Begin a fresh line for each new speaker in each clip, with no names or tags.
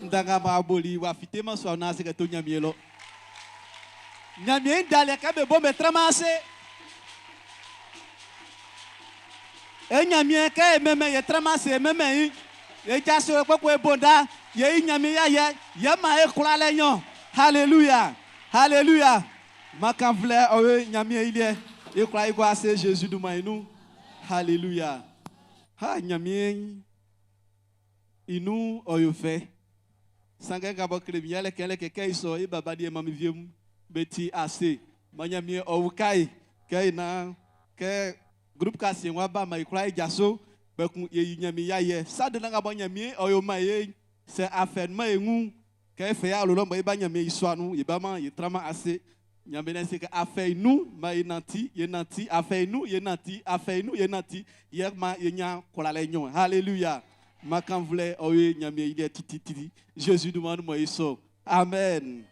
ndanga maboli wa fitema so na se to nyamielo nyamie ndale ka be bombe tramase e nyamie ka e meme ye tramase meme yi e jaso kokwe bonda ye nyamie ya ye ma e kula le yon hallelujah hallelujah makanvle o nyamie ile e kula iko ase Jésus du mainu hallelujah ha nyamie inu oyo fe sanga gabo kremiale kele keke iso e baba die mami wiem beti ase manyamie owukai ke na ke groupe kasi wa ba mai krai jaso be ku ye nyami yaye sade na gabo nyamie oyo maye se afen ma engu ke fe ya lo ba nyamie iso anu ye ba ma ye trama ase nyamie na se ke afen nu ma ye nanti afen nu ye nanti afen nu ye nanti ye ma ye nya kolale nyon hallelujah makan vle oye nyamie ile titi Jésus demande moi iso amen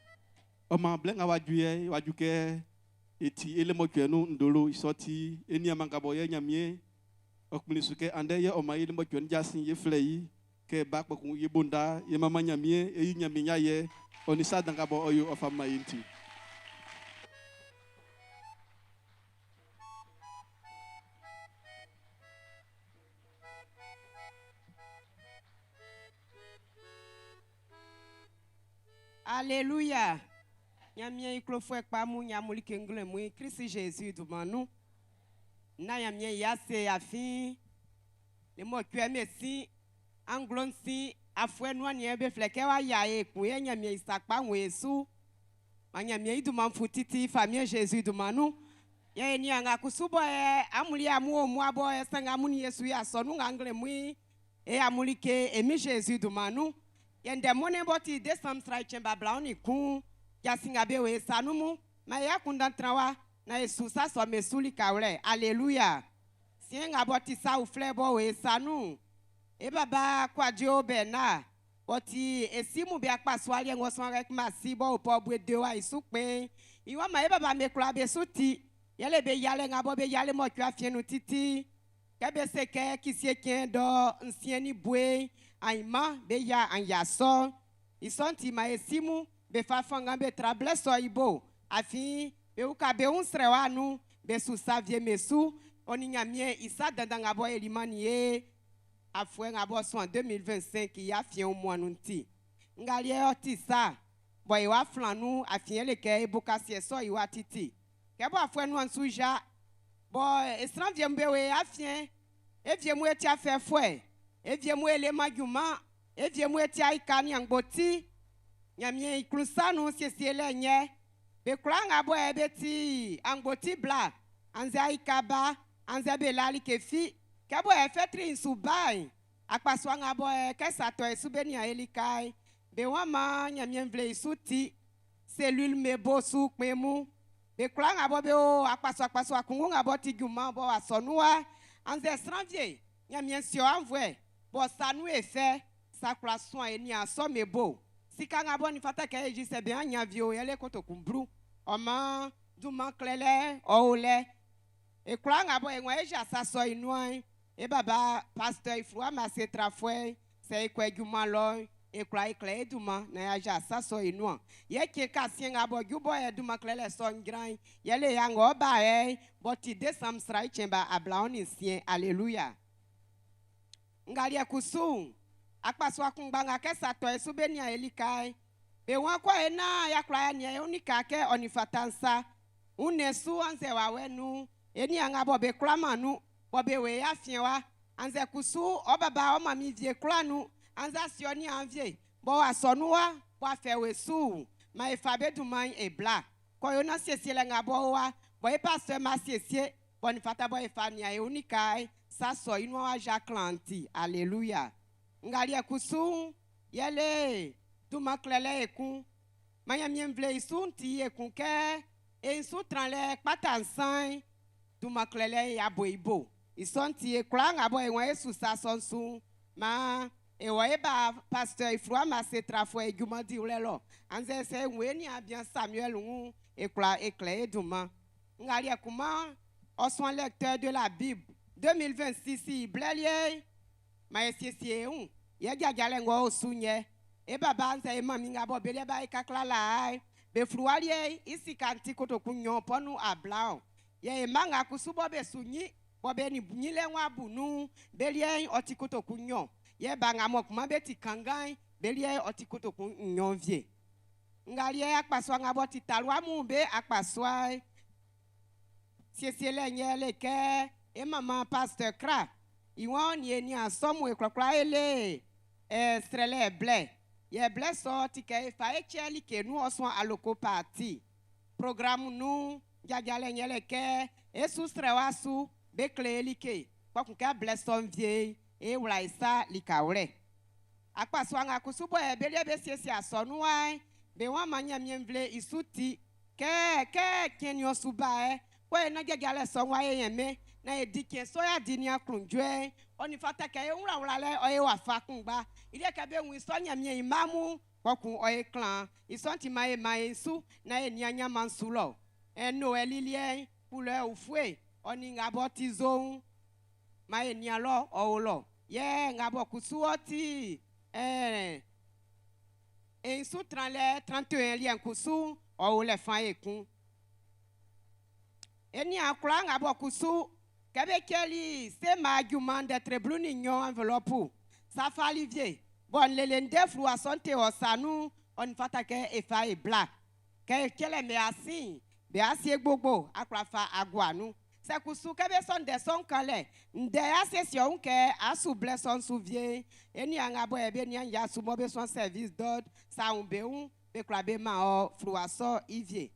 o ma blenga wajuye wajuke eti ele mo kwenu ndolo isoti eni amanga boye nyamie okmini suke ande ye o ma ile mo kwenu jasin ye flei ke bakpo ku ye bonda ye mama nyamie e nyamie nyaye onisa danga bo oyo ofama yinti.
Alléluia. Nyamien iklofwe pa mu nyamuli kengle mu Christ Jésus du manu. Na nyamien yase afi. Le mo kwe mesi anglon si afwe no ane be fleke wa yae ku ye nyamien isakpa nwesu. Ma nyamien du man futiti famille Jésus du manu. Ye ni anga kusubo e amuli amu mu abo e sanga mu ni Yesu ya so nu angle mu e amuli ke emi Jésus du manu. Yende mone boti desam srai chemba blauni kun ya singabe we sanumu ma ya kundantrawa na Yesu sa so mesuli kawle alléluia singa boti sa uflebo we sanu e baba kwadio bena boti esimu bi akpaswali ngoso rek masibo opo bwede wa isupe iwa ma e baba me kula be suti yele be yale ngabo be yale mo kwa fienu titi kebe seke kisien do nsieni bwe aima be ya anyaso isonti ma esimu be fafanga be trable so ibo afi be ukabe unsrewa nu be susavie mesu oninyamie isa dandanga bo elimanie afwe ngabo so en 2025 ya fien mo nunti ngalie otisa boy wa flanu afien le ke ebuka sie so iwa titi ke bo afwe nu ansuja boy estranvie mbewe afien evie mu eti afe fwe evie mu ele maguma evie mu eti aikani angboti nyamie ikrusanu siesiele nye be kranga bo ebeti angboti bla anze aikaba anze belali kefi kebo efetri insubai akpaswanga bo kesato esubeni elikai be wama nyamie vle isuti cellule mebo su pemu be kranga bo be o akpaswa kungunga bo tiguma bo asonua anze stranvier nyamie sio anvwe bo sanu efe sakra soin eni aso mebo sikanga bo ni fata ke eji se be anya vio yele kotokumbru oma duma klele oule e kranga bo enwa eja saso inuan e baba pasteur ifua ma se trafwe se ikweguma lo e krai kle duma na ya saso inuan ye ke ka sienga bo gubo e duma klele so ngran yele ya ngo ba boti desam srai chemba ablaoni sien alléluia ngalia kusu akpaswa kungbanga ke sato esubenia elikai be wan kwa ena ya kraya ni unika ke onifatansa unesu anze wawenu eni anga bo be kramanu bo be we afienwa anze kusu obaba o mami vie kranu anza sioni anvie bo asonuwa bo afewesu ma efabe duman ebla ko yona sesiele nga bo wa bo e pasteur ma sesie bo ni fata bo efania e unikai saso inu wa jaclanti alléluia ngalia kusu yele duma klele ekun maya miemvle isunti ekun ke e insutran le patansan duma klele ya boibo isonti ekra ngabo enwa Yesu sasonsu ma ewa eba pasteur ifrua ma se trafo eguma di ulelo anze se weni abian Samuel ngu ekra ekle duma ngalia kuma oswan lecteur de la Bible 2026 blelie ma esiesie un ye jajale ngo osunye e baba nse e mami ngabo bele ba e kakla la be frualie isi kanti koto kunyo ponu ablao ye e manga kusubo be sunyi bobe ni nyile nwa bunu belie otikoto kunyo ye banga mok mabeti kangai belie otikoto kunyo vie ngalie akpaswa ngabo titalwa mumbe akpaswa siesiele nyele ke e mama pastor Kra iwon ye ni asomu e krokra ele strele ble ye ble so ti ke fa echeli ke nu oson aloko party programme nu jajale nyele ke e sustrewasu be klelike kwaku ka ble son vie e wla isa likawre akpaswa nga kusubo e belie be siesi asonu wa be wa manya miemvle isuti ke kenyo suba we na jajale so wa yeme na edike so ya dinia krunjwe oni fata ke wura le oye wa fa kunba ile ka be wi so nyamie imamu kwaku oye clan isonti mae su na enianya mansulo eno elilie pule ufue oni ngabo tizon mae nialo owlo ye ngabo kusuoti ensu 31 lien kusu owle fan ekun eni akura ngabo kusu kebe keli c'est ma argument d'être bluni nyon enveloppe ça fa Olivier bon lelende flou asonte osanu on fata ke efa e black ke kele me asin be asie gbogbo akura fa agwanu se kusu kebe son de son kale nde asesio nke asu blesson souvie eni angabo ebe ni anya su mobe son service d'ordre sa umbeun be krabe ma o flou aso ivie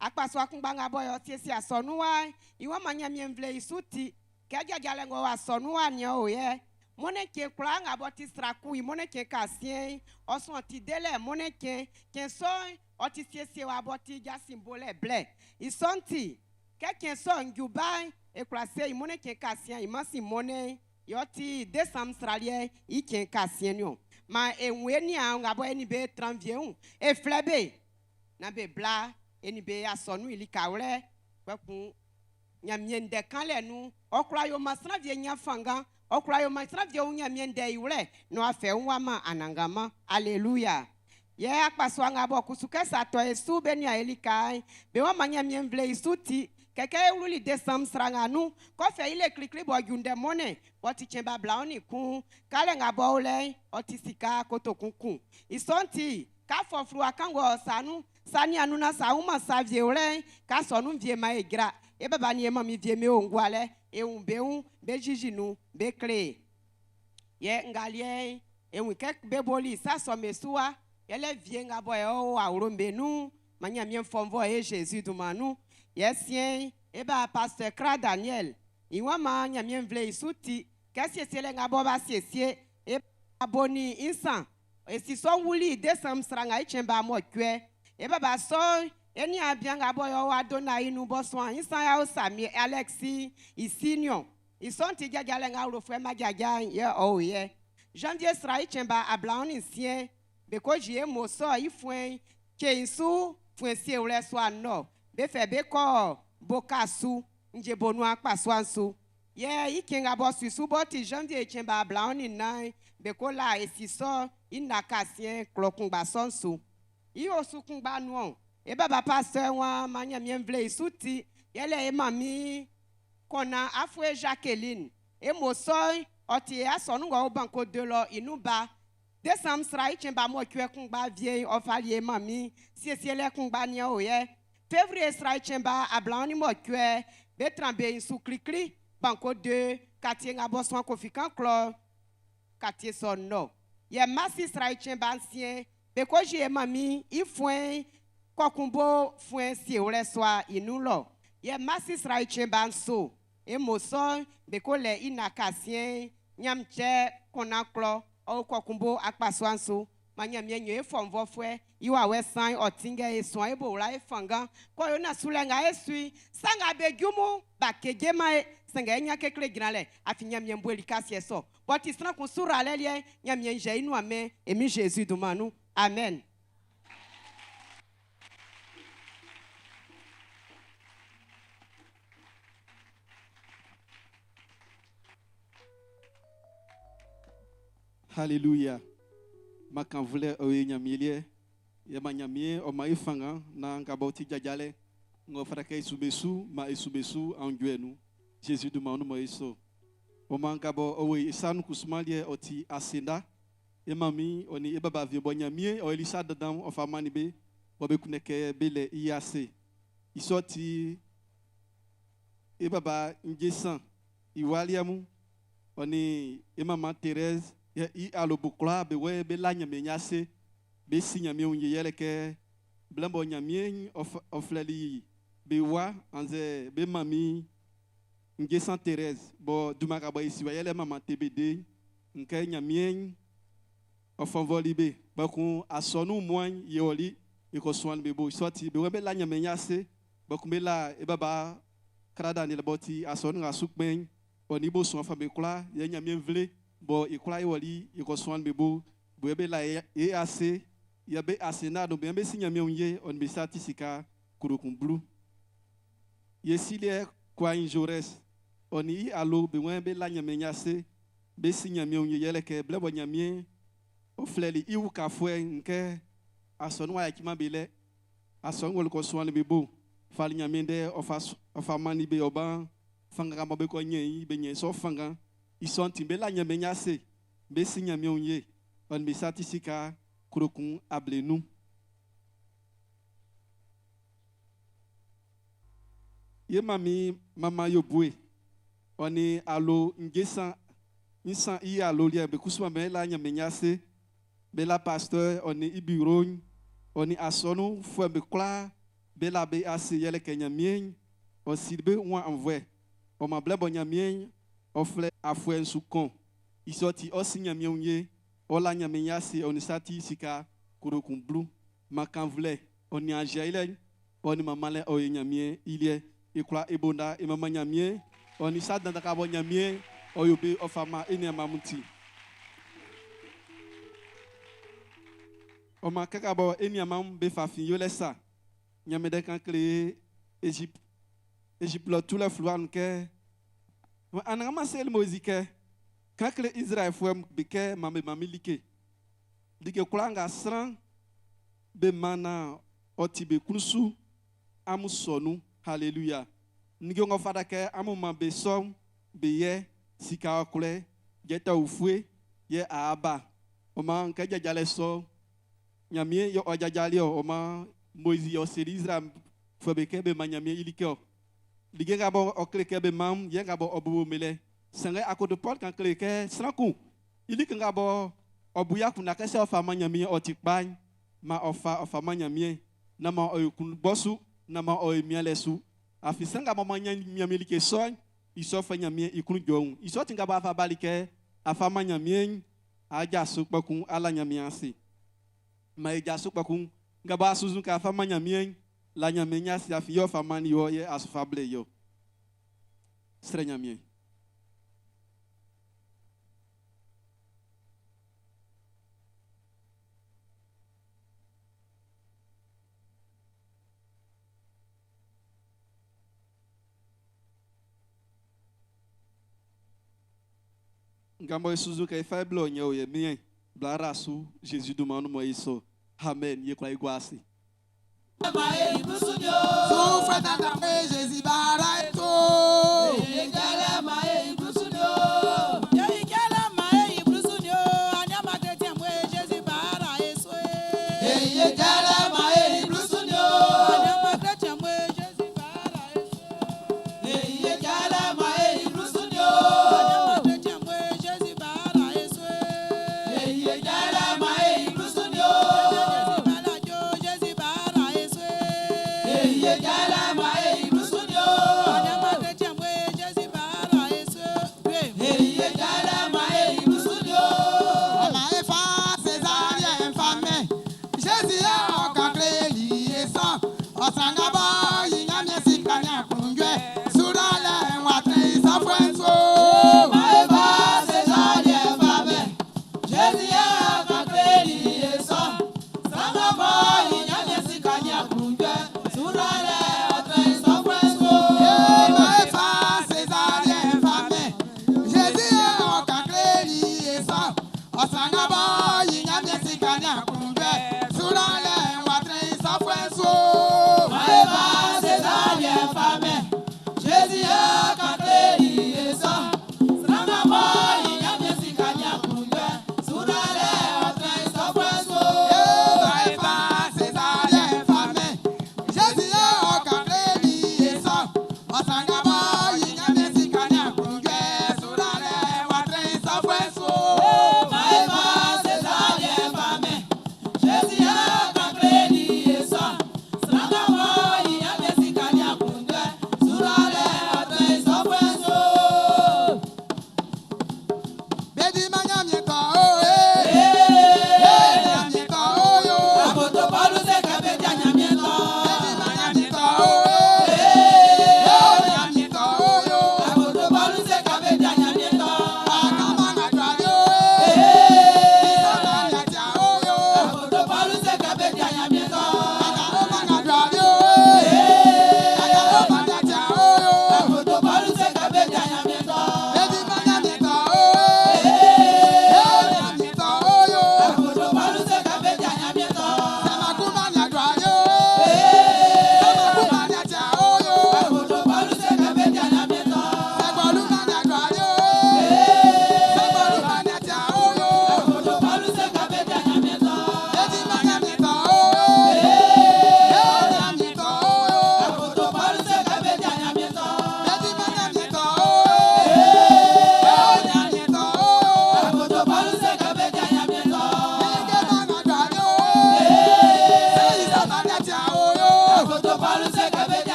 akpaswa kungbanga boyo tiesi asonuwa iwa manya miemvle isuti kejajale ngo asonuwa ni oye moneke kura ngabo tistraku moneke kasien oson ti dele moneke kenso oti tiesi wa boti ja symbole ble isonti kenso njubai e krase moneke kasien imasi mone yoti desamstralie iken kasien no ma enweni a ngabo eni be tranvier e flebe na be bla eni be asonu ilikawre kwekun nyamiende kanle nu okra yo masra vie nyafanga okra yo masra vie nyamiende iwre no afe nwama anangama haleluya ye akpaswa ngabo kusuke sato esu beni elikai be wa manyamiemvle isuti keke uruli desam sranga nu ko fe ile klikli bo gunde mone woti chemba blaoni kun kale ngabo ole otisika kotokunkun isonti ka fofru akango sanu sani anuna sauma savie ore ka sonu vie ma egra e baba ni ema mi vie me ongwale e umbeun be jijinu be kre ye ngalie e wike be boli sa so mesua ele vie ngabo e o awrombe nu manya mi fomvo e Jesus du manu ye sien e ba pasteur Kra Daniel iwa ma nya mi vle isuti kasi sele ngabo ba siesie e aboni insan e si so wuli desam sranga ichemba mo kwe e baba so eni abianga boyo wa dona inu boso insan ya osami Alexi isinio isonti jajale nga urofwe majaja ye o ye janvier sra ichemba ablaoni sien beko jie moso ifuen ke insu fuen sie ule so ano be fe be ko bokasu nje bonu akpaso ansu ye ikenga bosu isu boti janvier ichemba ablaoni nai beko la esiso inakasien klokungba sonsu iyo sukungba nuon e baba pasteur wa manya miemvle isuti yele e mami kona afwe Jacqueline e mosoy oti asonu ngo banko de lo inuba desam sra ichemba mo kwe kungba vie ofalie mami siesiele kungba ni oye février sra ichemba ablani mo kwe betrambe insu klikli banko de quartier ngaboswan kofikan klo quartier sonno ye masi sra ichemba ancien beko je mami ifuen kokumbo fuen si ore soa inulo ye masi sra ichemba nso emoso beko le inakasien nyamche konaklo o kokumbo akpaso anso manya mienyo e fomvo fue iwa we san otinga e so ebo ra e fanga ko yo na sulenga esui sanga begumu bakegema sanga enya kekle ginale afinya miembo elikasi so but isna kun sura lelie nyamien je inu ame emi Jesus du manu amen.
Hallelujah. ma kan voulait oye nyamilie ya ma nyamie o ma ifanga na ngaboti jajale ngo frake subesu ma isubesu anjuenu Jésus du manu moiso o ma ngabo owe isanu kusmalie oti asenda e mami oni e baba vie bo nyamie o elisa dadam o famani be o be kuneke bele iase isoti e baba ngesan iwaliamu oni e mama Thérèse i alobukla be we be la nyame nyase be si nyame unye yeleke blambo nyame oflali be wa anze be mami ngesan Thérèse bo dumaka ba isi wa yele mama TBD nke nyame ofenvoli be ba ku asonu moan yoli iko swan be bo soti be we be la nyame nyase ba ku be la e baba krada ni leboti asonu asukpen oni bo son fa be kula ye nyame vle bo ikula yoli iko swan be bo be la e ase ya be asena do be si nyame unye on be statistika kurukun blue yesilie kwa injores oni alo be wen be la nyame nyase be si nyame unye yeleke blebo nyame o fleli iwu ka fwe nke asonu wa yakima bele asonu wol ko swan be bo fal nyame de ofa mani be oban fanga ma be ko nyen be nyen so fanga isonti be la nyame nyase be si nyame unye on be statistika kurukun ablenu ye mami mama yobue oni alo ngesa insan i alo lia be kusuma be la nyame nyase be la pasteur oni ibiro oni asonu fo be kla be la be ase yele kenyamien o silbe wa envoie o ma blebo nyamien o fle afwen sukon isoti o sinyamien unye o la nyame nyase oni sati sika kurukun blue makanvle oni aja ile oni mamale o nyamien ile ikula ebonda e mama nyamien oni sadda ka bo nyamien o yobe o fama eni mamuti o ma kaka bo eni mam be fafin yo lesa nyame de kan créer Égypte lo tout le flouan ke anama sel mozike kan créer Israël fouem beke mami like kulanga sran be mana otibe kunsu amusonu hallelujah ngi ngo fada ke amuma be som be ye sika okule jeta ufue ye aba oma nke jajale so nyamie yo ojajali o oma moizi yo seri Israël fo be ke be manyamie ilike lige nga bo okleke be mam ye nga bo obu mele sanga akodo Paul kan kleke sranku ilike nga bo obuya kuna kese ofa manyamie otikpan ma ofa manyamie na ma oyukun bosu na ma oyemialesu afisanga mama nyamie like so iso fa nyamie ikun jon iso tinga ba fa balike afa manyamie aja sukpakun ala nyamie ase ma eja sukpakun nga ba suzun ka afa manyamie la nyamie nyasi afi yo fa mani yo ye asfable yo stre nyamie Ngambo Suzuka e faible onyo ye mien blarasu Jésus du manu moiso amen ye kwa iguasi
Souffre d'entendre Jésus baraito Egala mae ibrusunyo Egala mae ibrusunyo anyama tete mwe Jésus baraito Egala mae ibrusunyo anyama tete mwe Jésus baraito Egala mae ibrusunyo anyama tete mwe Jésus baraito Egala mae ibrusunyo Jésus baraito Egala mae ibrusunyo anyama tete mwe Jésus baraito Egala mae ibrusunyo Amae fa César infame Jésus a okakle liesa osanga ba yinyamye sikanya kunjwe surale watre safwenso Amae fa César infame Jésus a okakle liesa osanga ba yinyamye sikanya kunjwe surale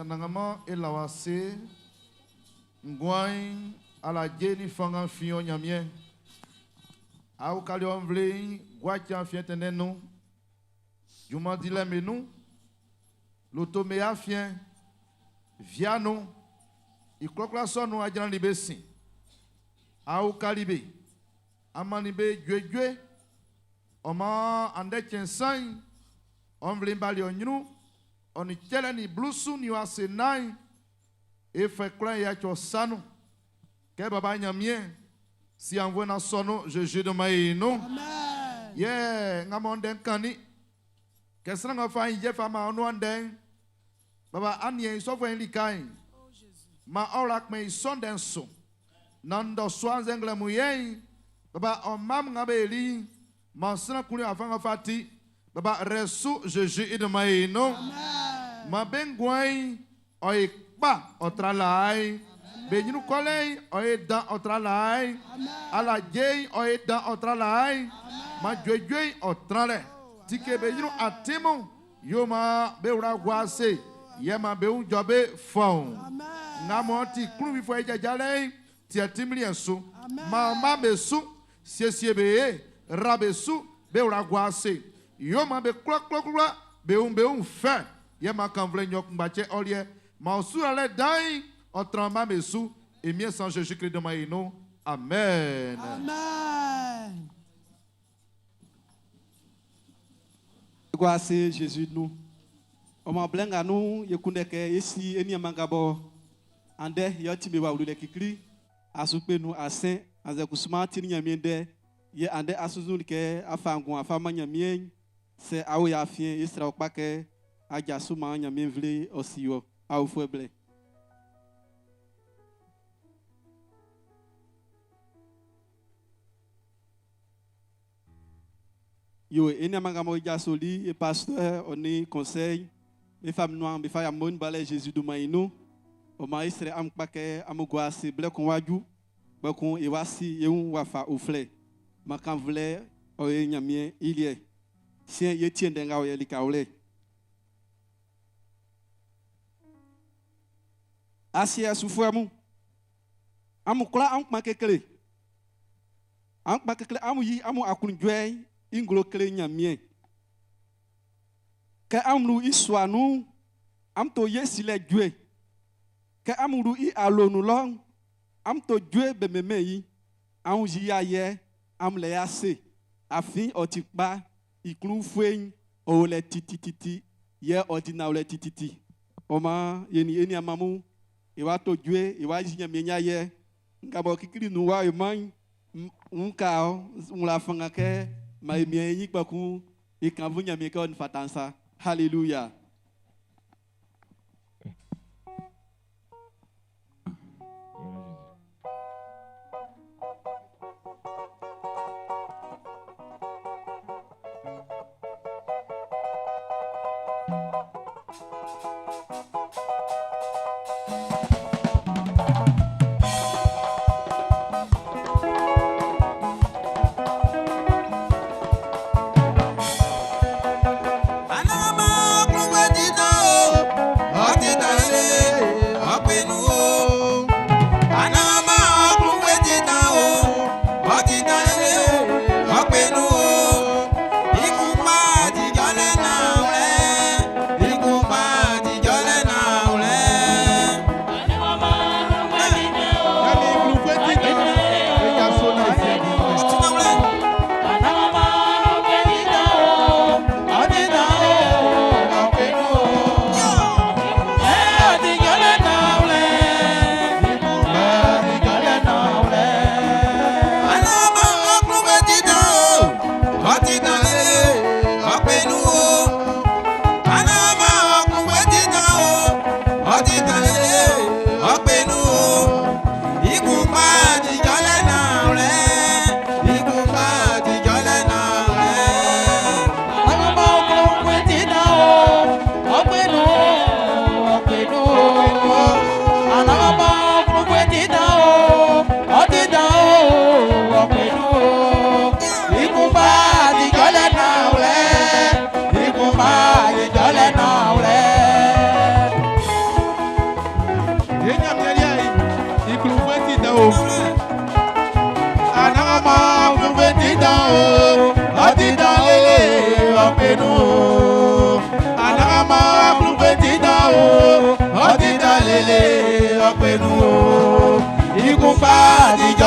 Nyanangama elawase ngwai ala jeni fanga fion nyamien au kali onvle gwacha fietene nou juma dileme nou l'automea fien via nou iklokla son nou adjan libe sin au kalibe amanibe dwe oma ande chensan onvle mbali onyru oni teleni blusu ni wasenai e fait clair ya chosano ke baba nyamien si envoie na sono Jésus de maïno
Amen.
yeah ngamonde kani ke sanga fa je fa ma ono ande baba anie so fo likai
Oh Jésus.
ma orak me sonden so nando soan zengle muyen baba o mam ngabeli ma sna kuli afanga fati baba resu Jésus de maïno
Amen.
ma bengwai oi ba otralai benyu kolei oi da otralai ala jei oi da otralai ma jwejwe otrale tike benyu atimo yoma beura gwase yema beu jobe fon
Amen.
ngamo ti kru bi fo ejajale ti atimli enso
Amen.
ma besu siesie be rabesu beura gwase yoma be klok beum fe yema kanvle nyok mbache olie ma osura le dai otrama besu et mien sans Jésus-Christ de maïno amen.
Amen.
Gwase Jésus nous. Oma blenga nous yekundeke ici eni mangabo ande yoti be wa ulule kikri asupe nous asin aze kusuma tini nyamiende ye ande asuzun ke afangu afama nyamien se awo ya fien isra okpake aja suma nyamien vle osiwo awu fueble. Yo eni mangamo ja soli et pasteur on est conseil les femmes noires be fa ya mon balé Jésus du maïno o maistre am kpake amugwasi ble kon waju be kon e wasi yeun wafa ofle makan vle o nyamien ilie sien ye tien denga o yeli kaule asia sufuamu amu kla am kpake kle amu yi amu akunjwe inglo kle nyamien ke amlu iswanu am to yesile dwe ke amlu I alonu long am to dwe be meme yi am ji aye am le ase afin otikpa iklu fuen o le titititi ye ordina o le tititi oma eni amamu e wa to dwe e wa ji nyamenya ye ngabo kikiri nu wa e man nka la fanga ke ma e mien yi kpaku e kan vu nyame ka on fatansa. Hallelujah.
Anama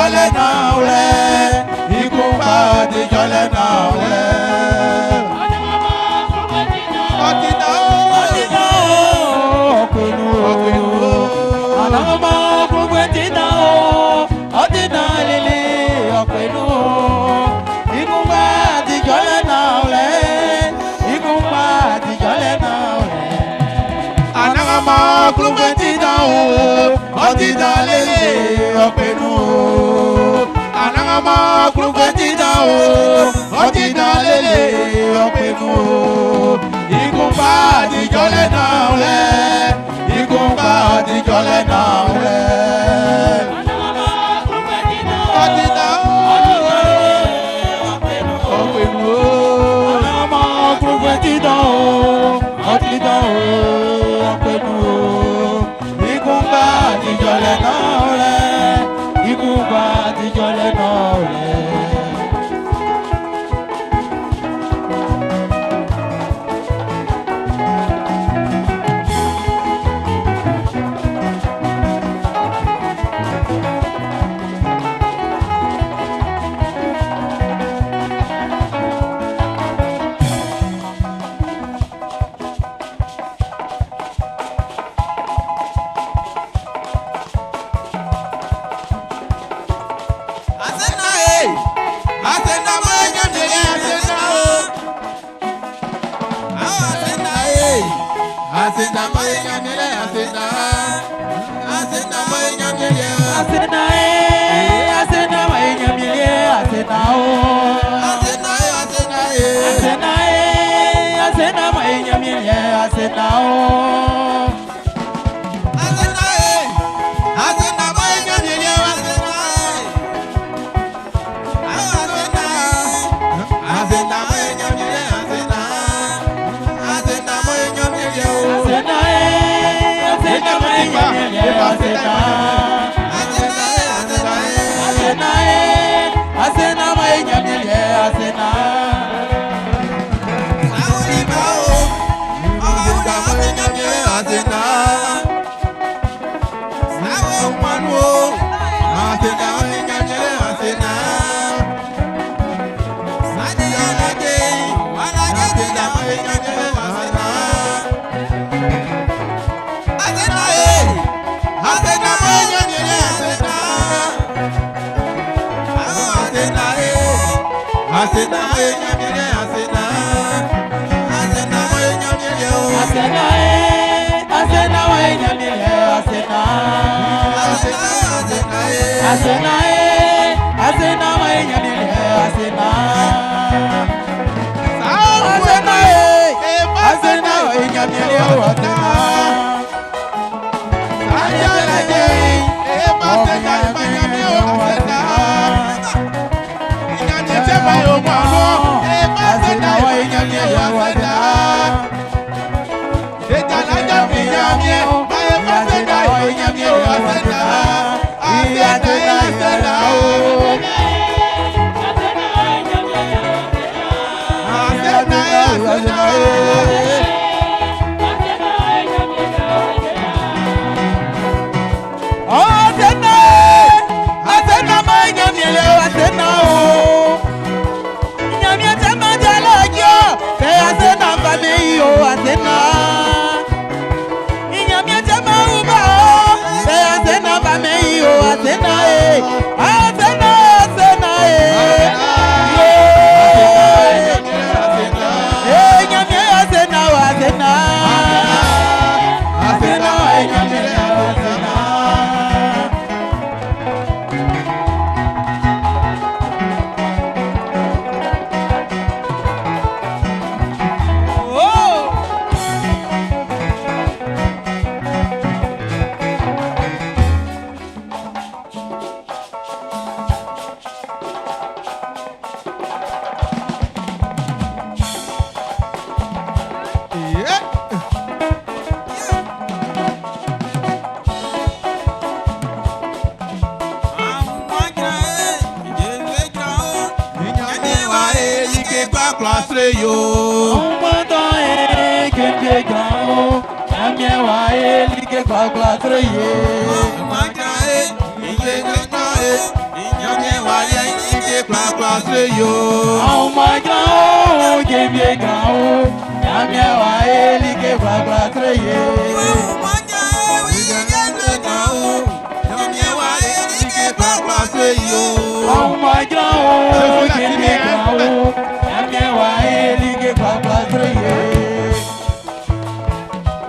jọlẹ náà wẹ. Ikú pa àtijọ́lẹ̀ náà wẹ. Ọ̀tìdá ọ̀pẹ̀nu àlọ́mọ gbogbo ẹ̀tìdá ọ̀tìdá lílé ọ̀pẹ̀nu. Ikú pa àtijọ́lẹ̀ náà wẹ. Ikú pa àtijọ́lẹ̀ náà wẹ. Àlọ́mọ gbogbo ẹ̀tìdá ọ̀tìdá lílé ọ̀pẹ̀nu. Àlọ́mọ gbogbo ẹ̀tìdá ọ̀tìdá lílé ọ̀pẹ̀nu. Ikú pa àtijọ́lẹ̀ náà wẹ. Ikú pa àtijọ́lẹ̀ náà wẹ. Ọ̀tìdá ọ̀pẹ̀nu. Àlọ́mọ gbogbo ẹ̀tìdá ọ̀tìdá ọ̀pẹ̀nu. Ikú pa àtijọ́lẹ̀ náà wẹ. Ikú pa àtijọ́lẹ̀ náà wẹ.
Kwa kwa
Nyamye waye ike kwakwa treyo.
Oh my God, give me a go. Nyamye waye like kwakwa treyo.
Nyamye waye ike kwakwa treyo.
Oh my God, give me a go. Nyamye waye like kwakwa treyo.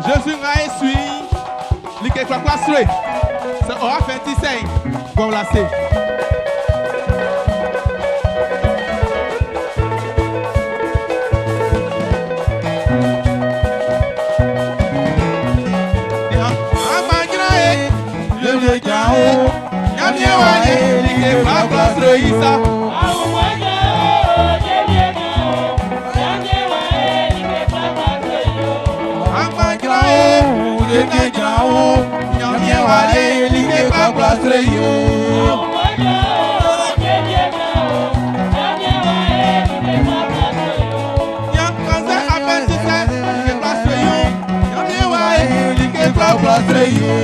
Jésus n'a essuyé. Like kwakwa treyo. Ça aura fait 25. Bon là c'est. Nyamye waye like kwakwa treyo. Nyamye waye like kwakwa treyo. Nyamkanze apetite like kwakwa treyo. Nyamye waye like kwakwa treyo.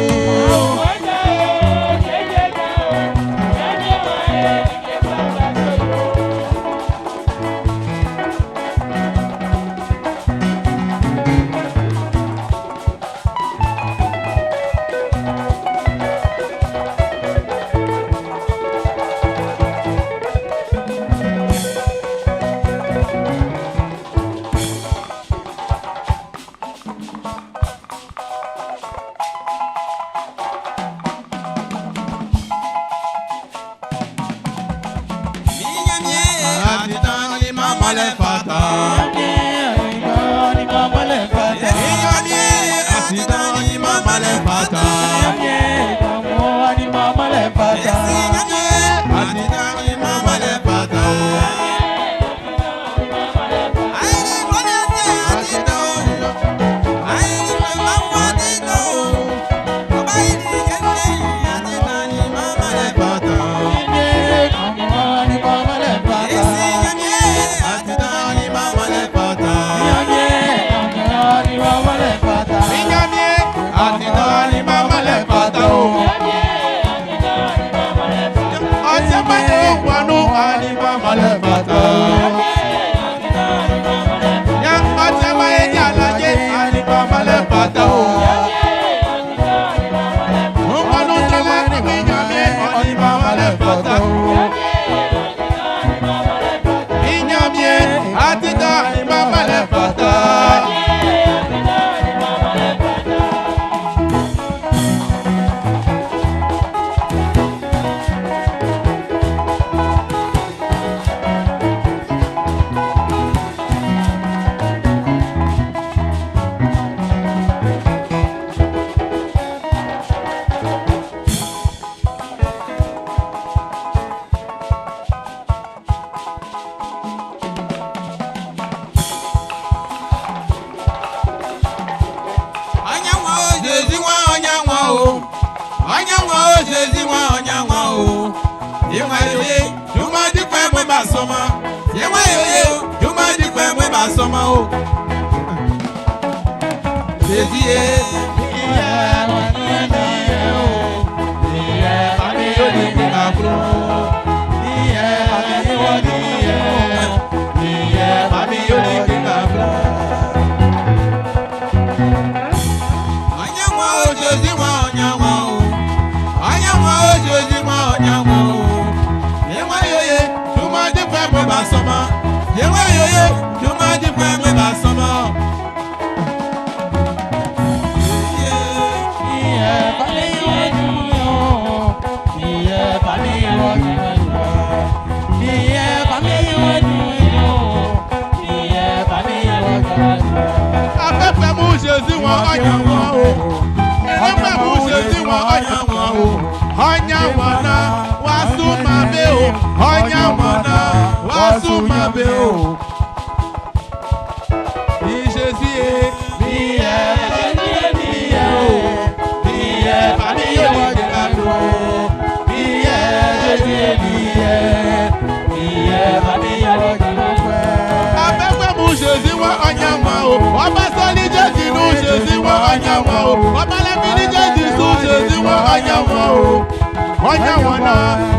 Onyawana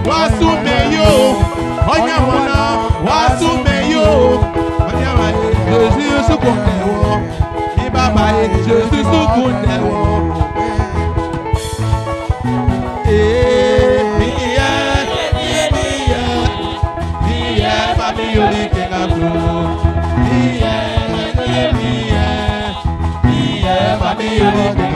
wasumeyo. Onyawana wasumeyo. Onyawa Jésus sukundewo. Ni baba Jésus sukundewo. Famille unique et famille unique et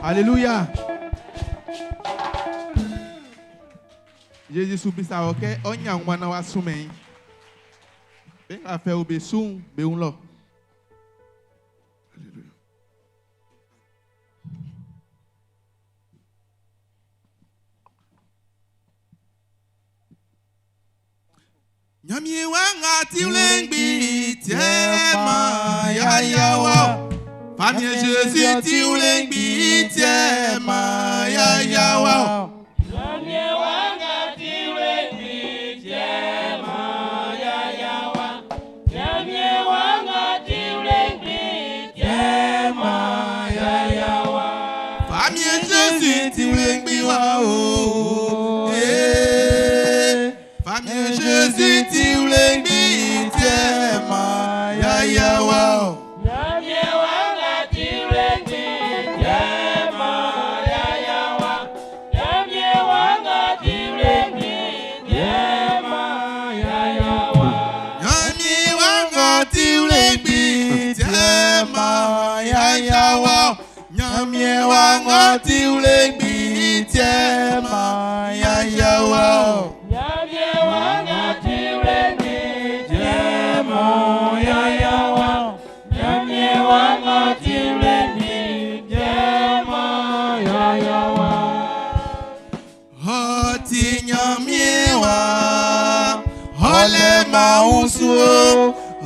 Alléluia. Jésus soupli ça, ok? On y a un mois à soumettre. Ben a fait au besou, ben on l'a. Alléluia. Nyamie wanga tiulengbi tiema ya yawa. Famille Jésus tiulengbi tiema ya yawa.
Nyamie wanga tiulengbi tiema ya yawa. Nyamie wanga tiulengbi tiema ya yawa.
Famille Jésus tiulengbi wa o. Famille Jésus tiulengbi tiema ya yawa.
Nyamie wanga tiulengbi tiema ya yawa. Nyamie wanga tiulengbi tiema ya yawa.
Nyamie wanga tiulengbi tiema ya yawa. Nyamie wanga tiulengbi tiema ya yawa.
Nyamie wanga tiulengbi tiema ya yawa. Nyamie wanga tiulengbi tiema ya yawa.
Hoti nyamie wa hole mausu.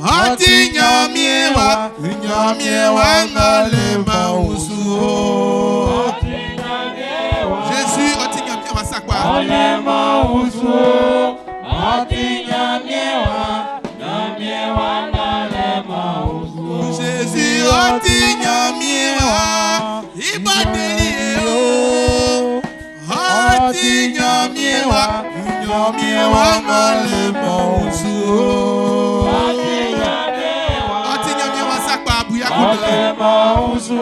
Hoti nyamie wa ngale mausu. Jésus, hoti nyamie wa sakwa.
Olema usu, ati nyamiewa, nyamiewa ngalema usu.
Jésus, hoti nyamie wa ibadeli o. Hoti nyamie wa ngale mausu. Hoti nyamie wa sakwa abuya kudo.
Olema usu,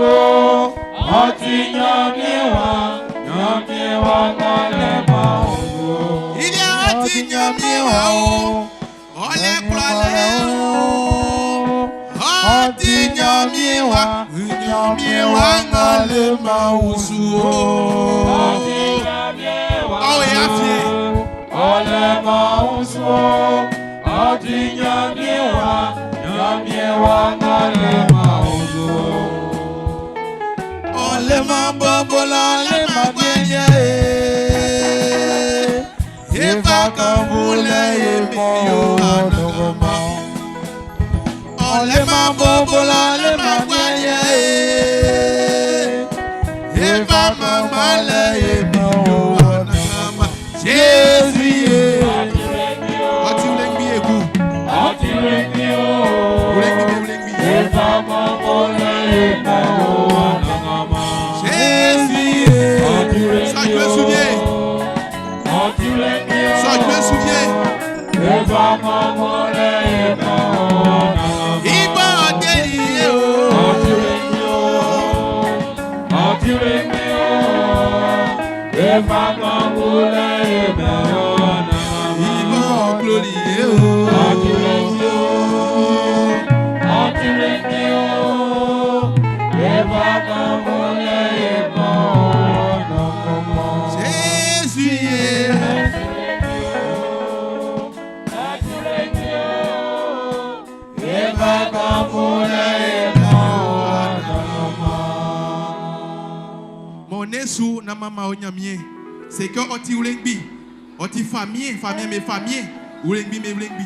ati nyamiewa, nyamiewa ngalema usu.
Il y a hoti nyamie wa o. Ole kulale o. Hoti nyamie wa ngale mausu o. Oh, yeah, fie.
Olema usu, ati nyamiewa, nyamiewa ngalema usu.
Ole mambobola le magwenye. Eva kambule yemeyo anogoma. Ole mambobola le magwenye. Eva mama le yemeyo anogoma. Jésus ye. Oti ulengbi eku. Ulengbi. Jésus ye. Ça je me souviens. Ça je me souviens. Iba odeli o. Iba glory o. Jésus ye. Mon esu na mama onyamie. C'est que oti ulengbi. Oti famille me famille. Ulengbi me ulengbi.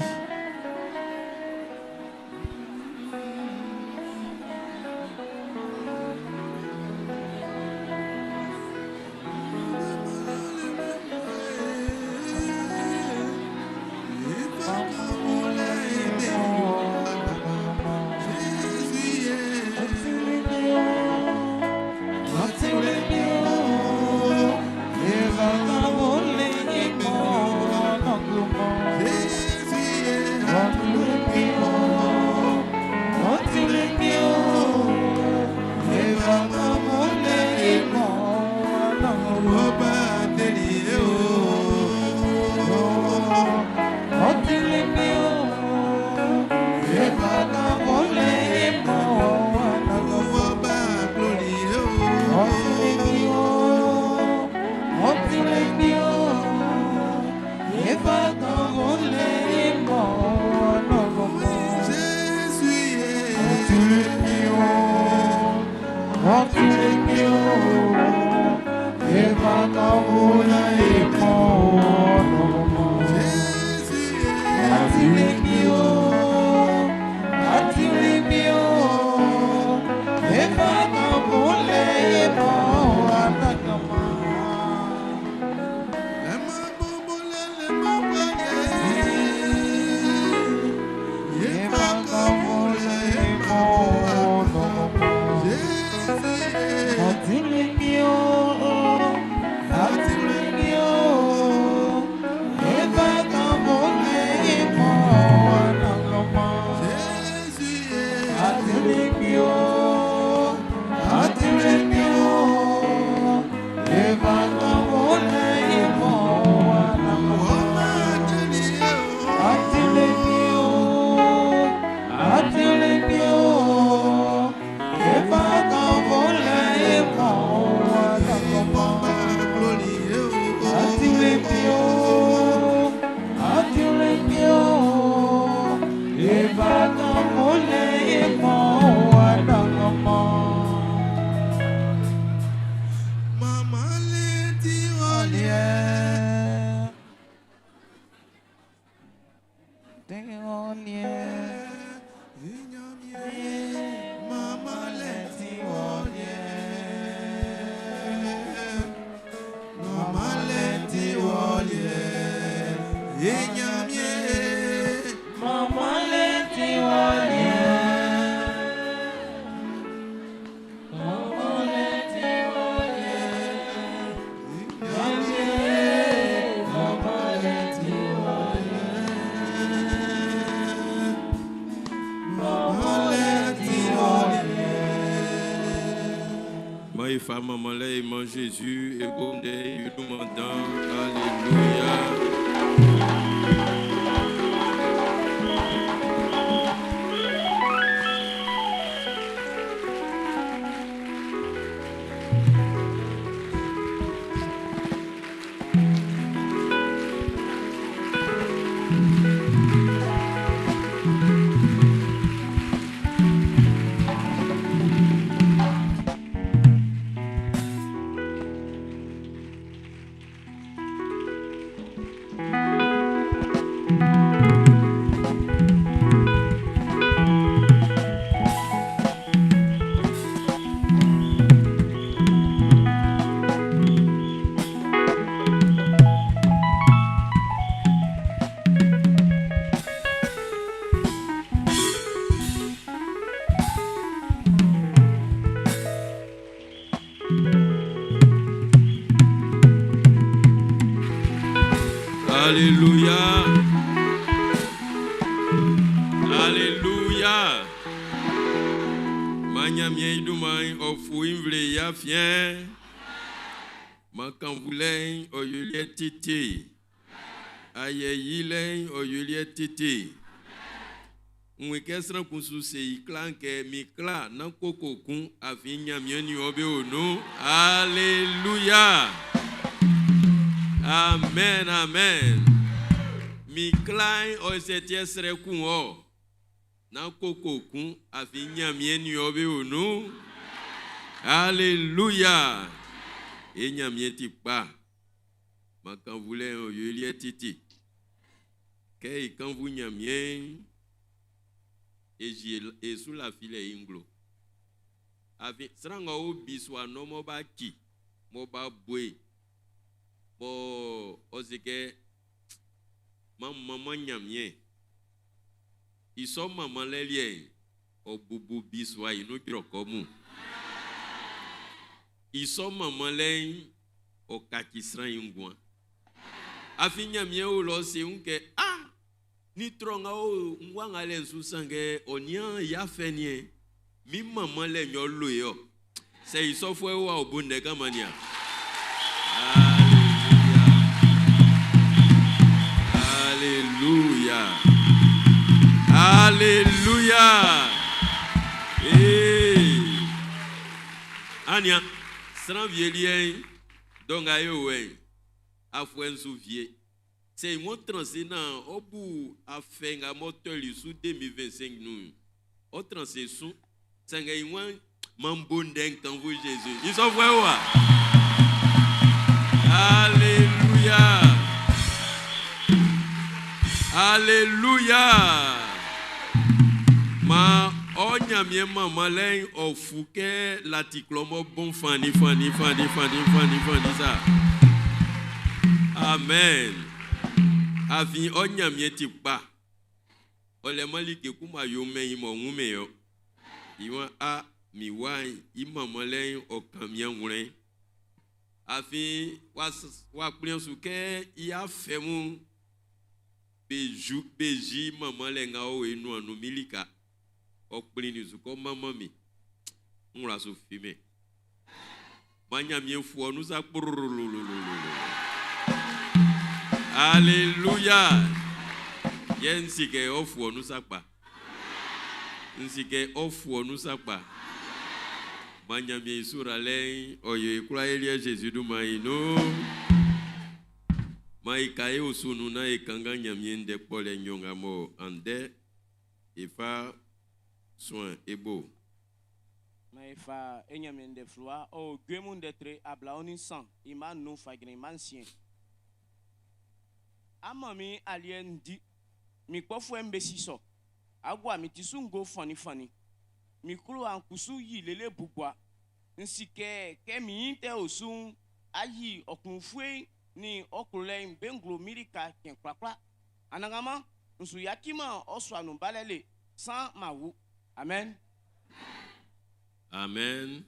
Moi, femme, maman, là, et mon Jésus, et comme des demandants. Alléluia. Alléluia. Alléluia. Manyamie idumai ofuimvle ya fien. Makanvulen oyulie titi. Ayeyilen oyulie titi. Mwekesran kunsu se iklanke mikla nan kokokun afinyamie ni obe ono. Alléluia. Amen, amen. Mi klein o setie sere kun o. Na koko kun afi nyamie ni obe onu. Alléluia. E nyamie ti pa. Ma kan voulait o yelie titi. Ke kan vous nyamie e sous la file inglo. Afi sranga o biswa no mo ba ki. Mo ba boy. Ozike maman nyamie iso maman lelie obubu biswa inu kirokomu iso maman len o kakisran ingwa afi nyamie o lo se unke ni tronga o ngwanga le susange onia ya fenie mi maman le nyo loyo se iso fwe wa obunde kamania. Alléluia. Alléluia. Ania, sans vieux donc ayo we, afwen sou vieux. C'est mon transénant au bout à faire un moteur sous 2025 nous. Au transénant sous, c'est un moins mambondeng quand vous Jésus. Ils sont vrais ou? Alléluia. Alléluia. Ma onyamie maman len ofuke latiklomo bon fani ça. Amen. Afi onyamie tipa. Ole malike kuma yo me imo ngume yo. Iwa a mi wai imama len okamia ngure. Afi wa priansuke ya femu beji maman lenga o enu anu milika okplini zuko maman mi ngura so fime manyamie fu onu sa Alléluia. Yensike ofu onu sakpa nsike ofu onu sakpa manyamie isura len oye kula elie Jésus du maino Maïkaye osunu na ekanga nyamiende pole nyongamo ande efa soin ebo.
Maïfa enyamiende floa o gwemunde tre abla oni sang iman no fagrin mansien. Amami alien di mi kpofu embesiso agwa mi tisungo fani mi kulu ankusu yi lele bugwa nsike ke mi inte osun ayi okunfue ni okuleng benglo milika ken kwakwa anangama nsu yakima oswanu balele sans mawu. Amen.
Amen.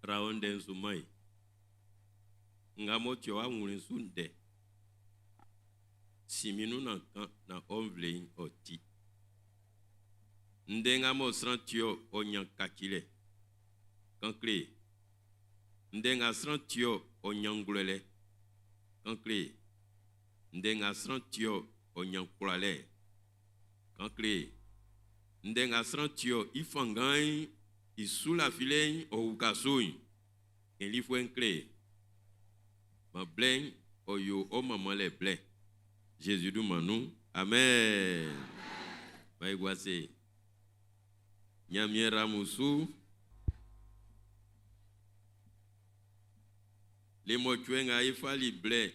Raonde nzumai ngamo tio wa nsunde siminu na onvlein oti ndenga mo srantio onyan kakile kankle ndenga srantio onyanglele kankle ndenga srantio onyankulale kankle ndenga srantio ifangai isula filen o ukasoi elifwenkle ma blen oyo o maman les blés Jésus du manou amen baigwase nyamiera musu les motuenga ifali blé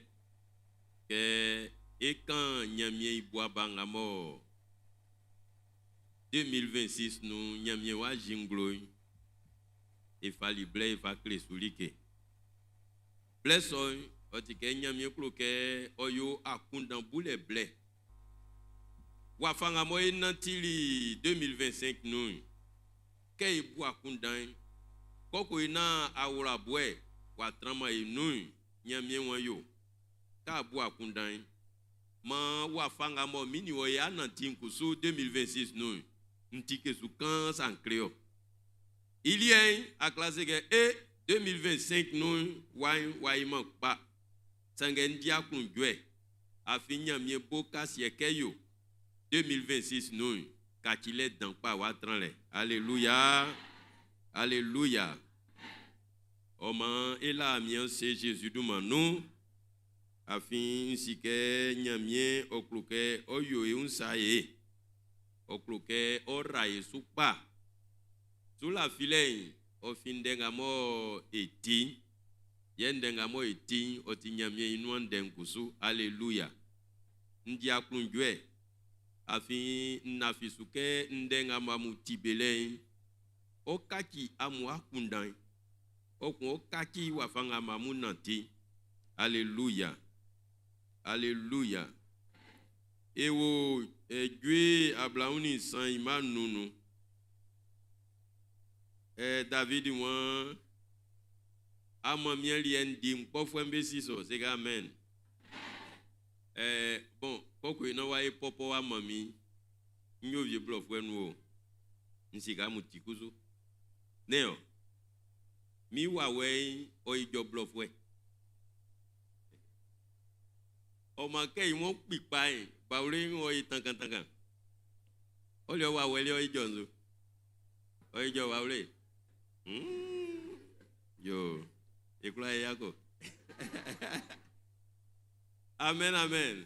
que et quand nyamie iboa bangamo 2026 nous nyamie wa jinglo ifali blé ifa clé sulike blé soy otike nyamie kloke oyo akunda boule blé wa fanga moy nantili 2025 nous ke iboa kundan koko ina awura boe wa trama inu nyamie wanyo ka boa kundan ma wa fanga mo mini o ya nantin kusu 2026 nous ntike sukan san creo il y a à classe que et 2025 nous wa ima pa sangen dia kunjwe afinya mie boka siekeyo 2026 nous kakile dan pa wa tranle alléluia alléluia Oman ela mien c'est Jésus du manou afin sike nyamie okluke oyo e unsaye okluke oraye supa sula filen ofindenga mo eti yendenga mo eti otinyamie inuan denkusu alléluia ndia kunjwe afin nafisuke ndenga mamutibelen okaki amu akundan okun kaki wafanga mamunanti alléluia alléluia ewo ejwe ablauni san imanunu David wan amamien lien dim pofwembe siso c'est amen bon poko ina wa popo wa mami nyo vie blofwenu nsika mutikuzu neo mi wa we o ijo blofwe o ma ke won pipa yin ba ori o itan kan o le wa we le o ijo nzo o ijo wa ore yo ekula yako amen amen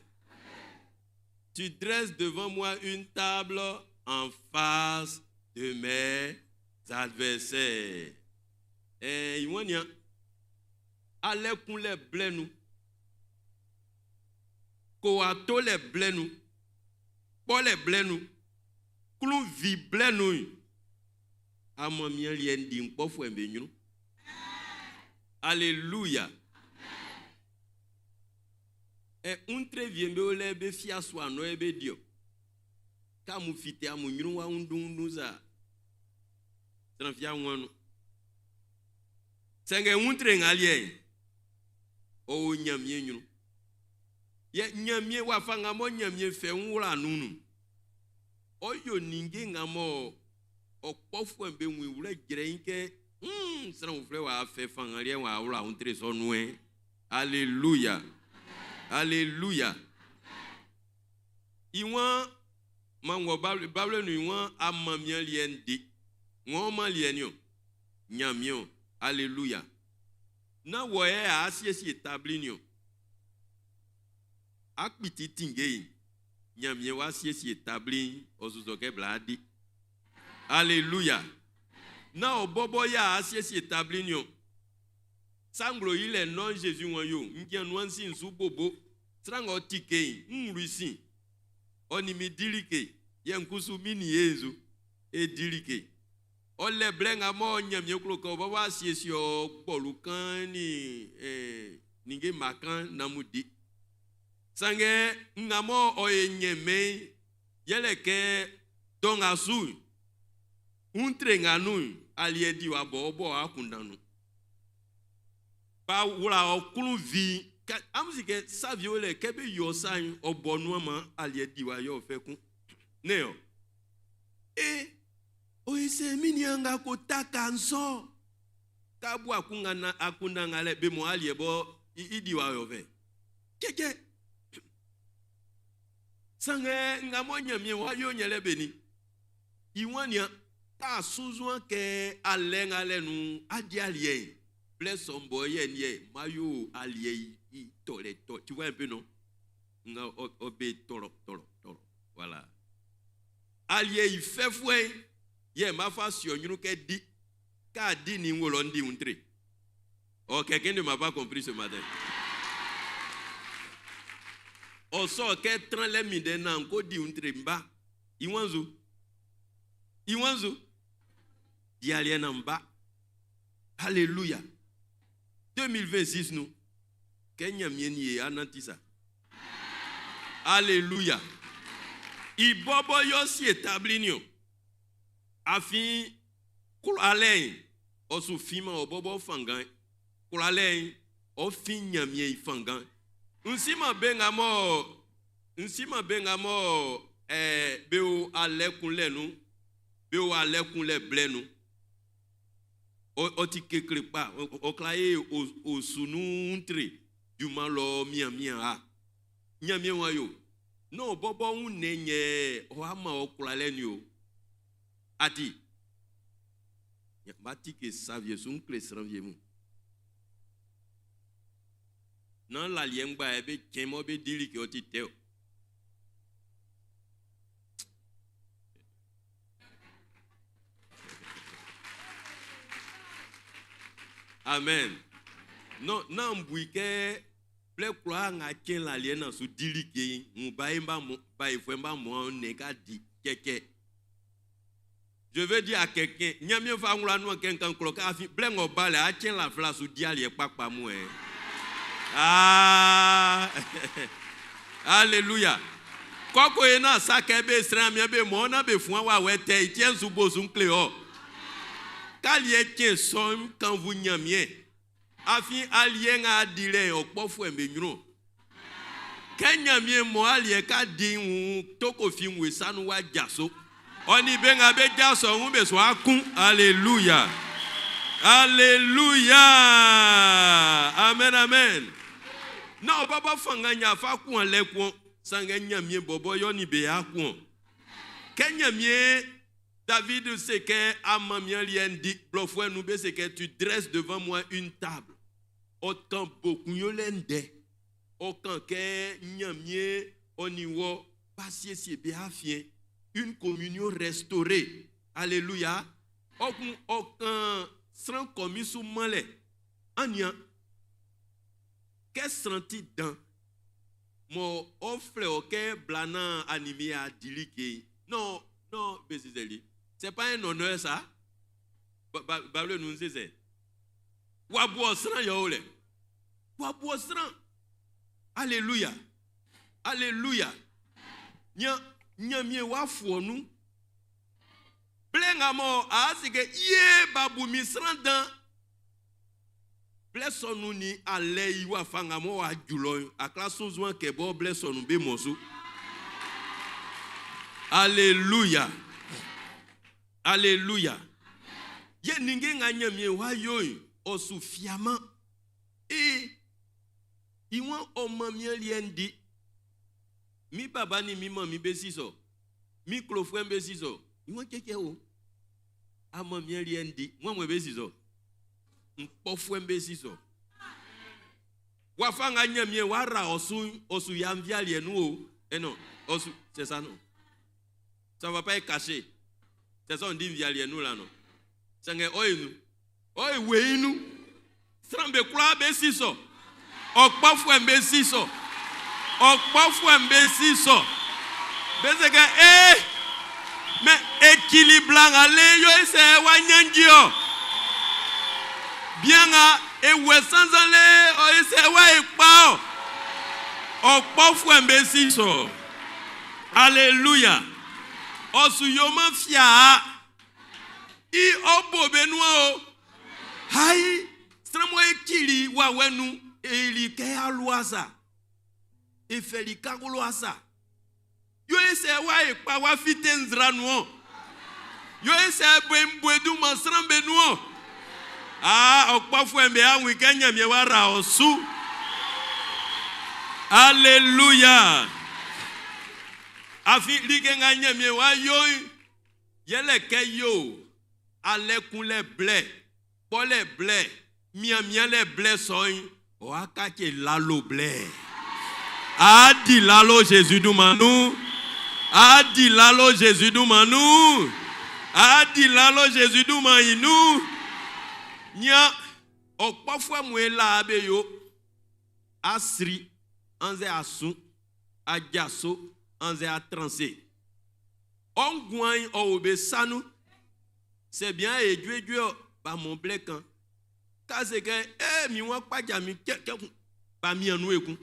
tu dresses devant moi une table en face de mes adversaires. Iwania ale kun le blenu ko ato le blenu po le blenu klu vi blenu amamien lien di npo fo embe nyunu alléluia untre viembe ole be fia so ano ebe dio ka mu fite amu nyunu wa undundu za transfia wonu senge untre ngalien o nyamie nyunu ye nyamie wa fanga mo nyamie fe nwura nunu oyo ninge ngamo okpofo embe nwi wure gire nke sra wo fre wa fe fanga lie wa wura untre so nwe alléluia alléluia iwan mango bable nu iwan amamien lien di won ma lien yo nyamio alléluia na wo e asiesi établi nyo akpiti tingei nyamie wa asiesi établi ozuzo ke bladi alléluia na obobo ya asiesi établi nyo sanglo ile non Jésus won yo ngien nwansi nsu bobo strango tikei nruisi oni mi dilike yenkusu mini yezu e dilike ole blenga mo nyamie kloko baba asiesi o polukan ni ninge makan namudi sange ngamo o enyeme yeleke donga su untre nganu aliedi wa bobo akundanu ba wura okulu vi amsike savio le kebe yo san obonu ma aliedi wa yo fekun neo o ese minianga kotaka nso kabu akunda ngale be mo aliebo idi wa yove keke sange ngamonya mi wa yo nyele beni iwania ta suzuan ke ale nu adi alien bless some boy ye mayo alien I tole tu vois un peu non nga obe toro voilà alien il fait fouet ye ma fashion ñu ke di ka di ni ngolo ndi untre. Oh, quelqu'un ne m'a pas compris ce matin. On sort qu'être les midena encore di untre mba iwanzu di alien en bas. Alléluia. 2026 nous Kenya mieni anantisa. Alléluia. Ibobo yosi établinio. Afin kulalen osu fima obobo fangan. Kulalen o fin nyamie fangan. Nsima bengamo beo alekun lenu. Beo alekun le blenu. O ti kekle pa o klaye o sunu untre du malo mia a nyamie wa yo no bobo unenye o ama o kulalen yo ati ya mati ke savie sun kle sranvie mu nan la liengba ebe kemo be dili ke o ti teo amen. Non, non, bouike, ple croire nga ken la liena su dilike, mbaimba baifemba mo neka di keke. Je veux dire à quelqu'un, nyamie fa ngula no ken kan kloka afi blengo bale a ken la fla su diali papa mo e. Ah. Alléluia. Koko ena sakebe sramia be mo na be fun wa wete tien su bosun cleo. Kalieke som quand vous nyamie afi alien a dire okpofo embenyo kenyamie mo alie ka din toko fi nwe sanu wa jaso oni benga be jaso hu be so akun. Alléluia. Alléluia. Amen amen. Na baba fanganya fa kun lekun sanga nyamie bobo yoni be akun kenyamie David sait que Amamien lien dit, blofoué nous c'est que tu dresses devant moi une table. Autant beaucoup y'olende. Autant que nyamie oniwo passer si bien une communion restaurée. Alléluia. Aucun sans commis sous malé. Anya. Qu'est-ce senti dans mon offre auquel blana animé à dilike. Non, Bézizeli. C'est pas un honneur ça. Babel nous disait. Wabuosran yaole. Wabuosran. Alléluia. Alléluia. Nyamie wafu nous. Plengamo asike ye babu misran dan. Blessons nous ni allez wa fangamo wa julo aklaso zwan kebo blessons nous be mosu. Alléluia. Alléluia. Ye ninge nganyamie wa yoy osufiama e iwan omamie liendi mi baba ni mi mami besiso mi klofwe besiso iwan keke o amamie liendi mwe besiso mpofwe besiso wafanga nyamie wara osu yamvia lienu o non osu c'est ça non. Ça ne va pas être caché. C'est ça on dit via nous là non. C'est que oi weinu. Strambe kwa besiso. Okpafu mbesiso. Okpafu mbesiso. Bezega mais équilibre ale yo ese wanyangio. Bien a e wesanzale o ese wa ekpao. Okpafu mbesiso. Alléluia. Osuyoma fia I obo benua hai stramo ekili wa wenu eli ke aluasa efeli kaguluasa yo ese wa epa wa fitenzra no yo ese bembuedu masrambe no Ah, okpafwembe awi kenya miewara osu. Alléluia. Afi likenga nyamie wa yo yele ke yo alekun le blé po le blé miamia le blé soin o akache lalo blé. Adi lalo Jésus du manou. Adi lalo Jésus du manou. Adi lalo Jésus du manou. Nya okpafwa mwela abe yo asri anze asu adjaso anze atranse ongwan obe sanu c'est bien et Dieu ba mon blé kan ka se ke mi won paja mi ba mi anu ekun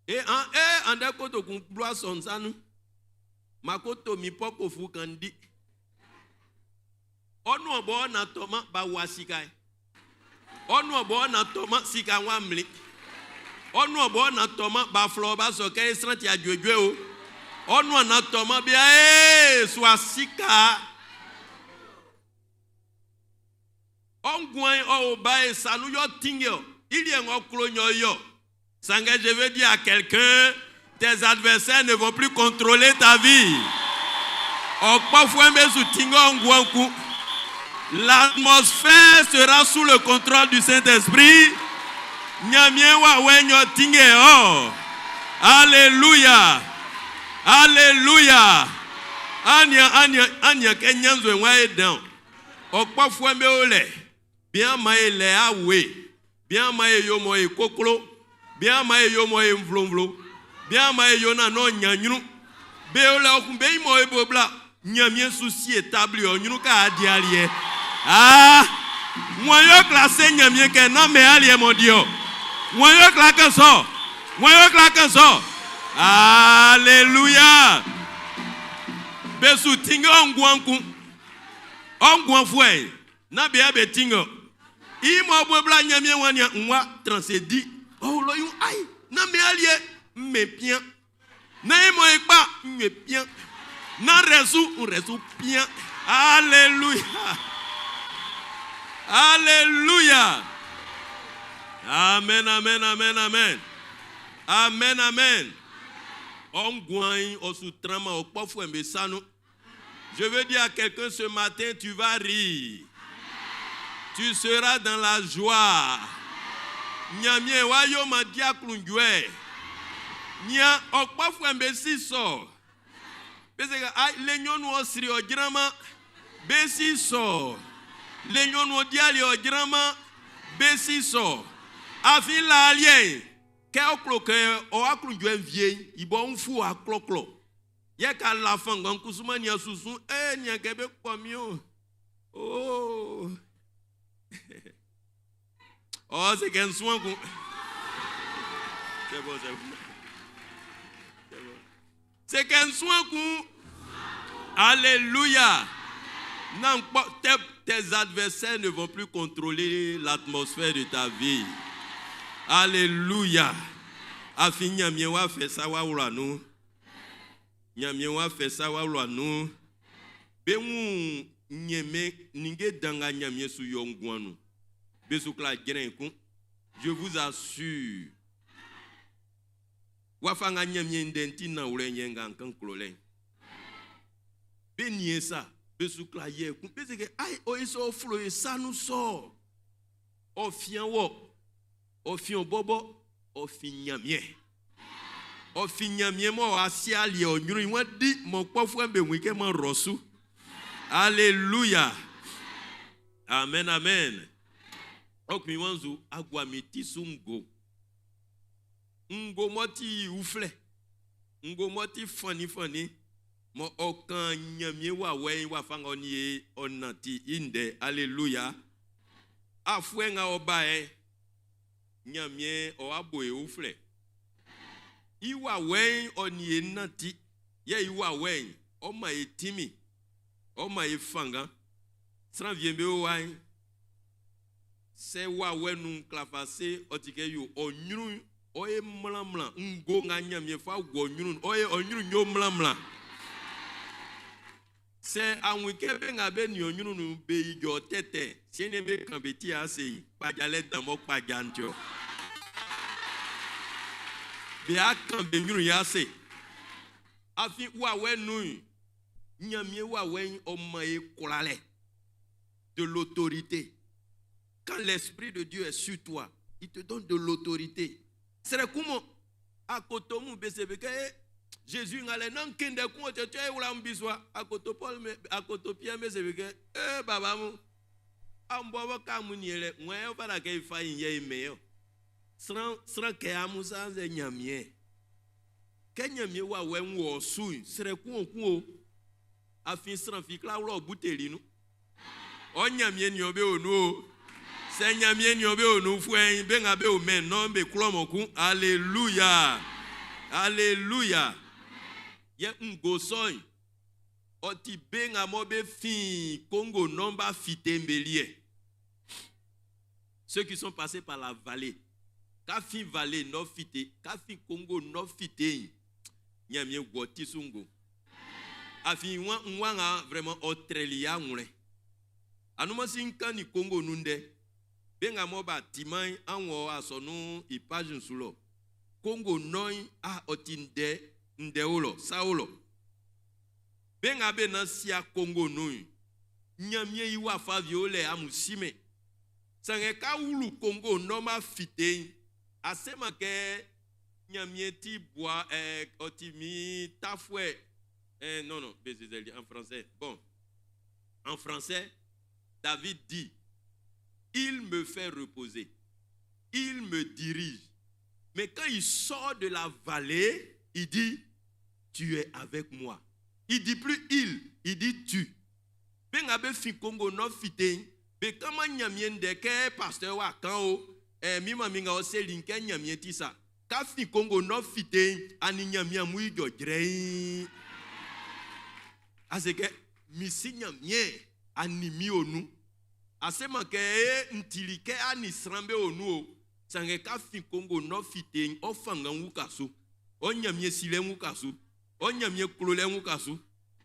en de koto kun bloa son sanu makoto mi popo fu kan di onu obo na toma ba wasikai onu obo na toma sika wamli onu obo na toma ba flo ba so ke sranti adwedwe o onu na toma bia swasika ongwan o ba sanu yo tingyo il y a un clonyo yo sanga je veux dire à quelqu'un tes adversaires ne vont plus contrôler ta vie okpafwa mesu tingo ongwan ku. L'atmosphère sera sous le contrôle du Saint-Esprit. Alléluia. Alléluia. Anya kenyanzo enwaye down. Okpafwa me ole. Bien maye le awe. Bien maye yo moye koklo. Bien maye yo moye mvlomvlo. Bien maye yo na no nyanyru. Be ole okumbe moye bobla. Nyamien souci établi onyru ka adialie. Ah, moi yo classé nyamien ke na me alie mon Dieu. Moi yo claqué ça. Moi yo claqué ça. Alléluia. Besu tingo ongwanku. Ongwan fwe. Na be abe tingo. Imo bobla nyamien wania nwa transedi. Oh lo yu ai. Na me alie me bien. Na imo ekpa me bien. Na resu bien. Alléluia. Alléluia. Amen, amen, amen, amen. Amen, amen. Je veux dire à quelqu'un ce matin, tu vas rire. Tu seras dans la joie. Nyamie wayo madia klunjwe. Nya okpafwa mbesi so. Besega ai lenyonu osiri ojirama besi so. Lenyonu odiali ojirama besi so. Afi la alien ke oklo ke o aklunjwe vie ibo nfu akloklo. Ye ka la fangan kusuma nya susu nya kebe kwamio. Oh. Oh, c'est qu'un soin qu'on... C'est bon, c'est bon. C'est qu'un soin qu'on... Alléluia. Non, tes adversaires ne vont plus contrôler l'atmosphère de ta vie. Alléluia. Afi nyamiewa fait ça wa ula nous. Nyamiewa fait ça wa ula nous. Bemu nyeme ninge danga nyamie su yongwanu. Je vous assure. Wafanga nyamie ndenti na ule nyenga nkanklole. Benye sa. Besukla ye. Beseke ay oiso oflo sa nous sort. Ofian wo. Ofian bobo. Ofinyamie. Ofinyamie mo asiali onyuru. Iwa di mon pofu mbe wike man rosu. Alléluia. Amen, amen. Ok, mi wanzu agwa miti sungo. Ngo moti ufle. Ngo moti funny. Mo okan nyamie wa we wa fanga oni onati inde. Alléluia. Afwenga obae. Nyamie o aboe ufle. Iwa we oni nati. Ye iwa we. Oma etimi. Oma efanga. Sran viembe wa. C'est wa wenu klafase otike yu onyuru oye mlamla ngo nganya mie fa go onyuru oye onyuru nyo mlamla c'est un week-end avec nous béigo tête. Si ne veut qu'un petit assez, pas d'aller dans mon pagancho. Béa quand bénu yassé. Afi ouawe nous, nyamie ouawe omae kolale de l'autorité. Quand l'Esprit de Dieu est sur toi, il te donne de l'autorité. C'est comment à Kotomu Besebeke, Jésus n'a pas de kende ko te tu ou la mbiswa à Kotopol à Kotopia Besebeke, baba mu ambo ka muniele, moi on va la ke fa yin meyo. Sran ke amusa ze nyamie. Ke nyamie wa we nwo su, sere ku o. Afin sran fi kla wo buteli nu. O nyamie ni obe onu. Se nyamie ni obe onu fu en be ngabe o men no be klomoku. Alléluia. Alléluia. Ye ngosoy. Oti be ngamo be fin Congo nomba fitembelie. Ceux qui sont passés par la vallée. Kafi vallée no fité, kafi Congo no fité. Nyamie gwoti sungo. Afi nwa vraiment Australia ngule. Anuma sinka ni Congo nunde. Benga moba timai anwo asonu ipage nsulo. Congo noi a otinde ndeolo saolo. Benga be na sia Congo noi. Nyamie iwa fa viole amusime. Sange ka ulu Congo noma fité. Asema ke nyamie ti bois otimi tafoué. Non, en français. Bon. En français, David dit, il me fait reposer. Il me dirige. Mais quand il sort de la vallée, il dit, tu es avec moi. Il dit plus il dit tu. Ben abe fin Congo no fité. Ben kama nyamie ndeke pasteur wa kan mima minga o se linke nyamie ti sa. Ka fin Congo no fité ani nyamie mu igo grei. Aseke misi nyamie animi onu. Asema ke ntilike ani srambe onu. Sange ka fin Congo no fité o fanga wukasu. O nyamie sile wukasu. O nyamie klole wukasu.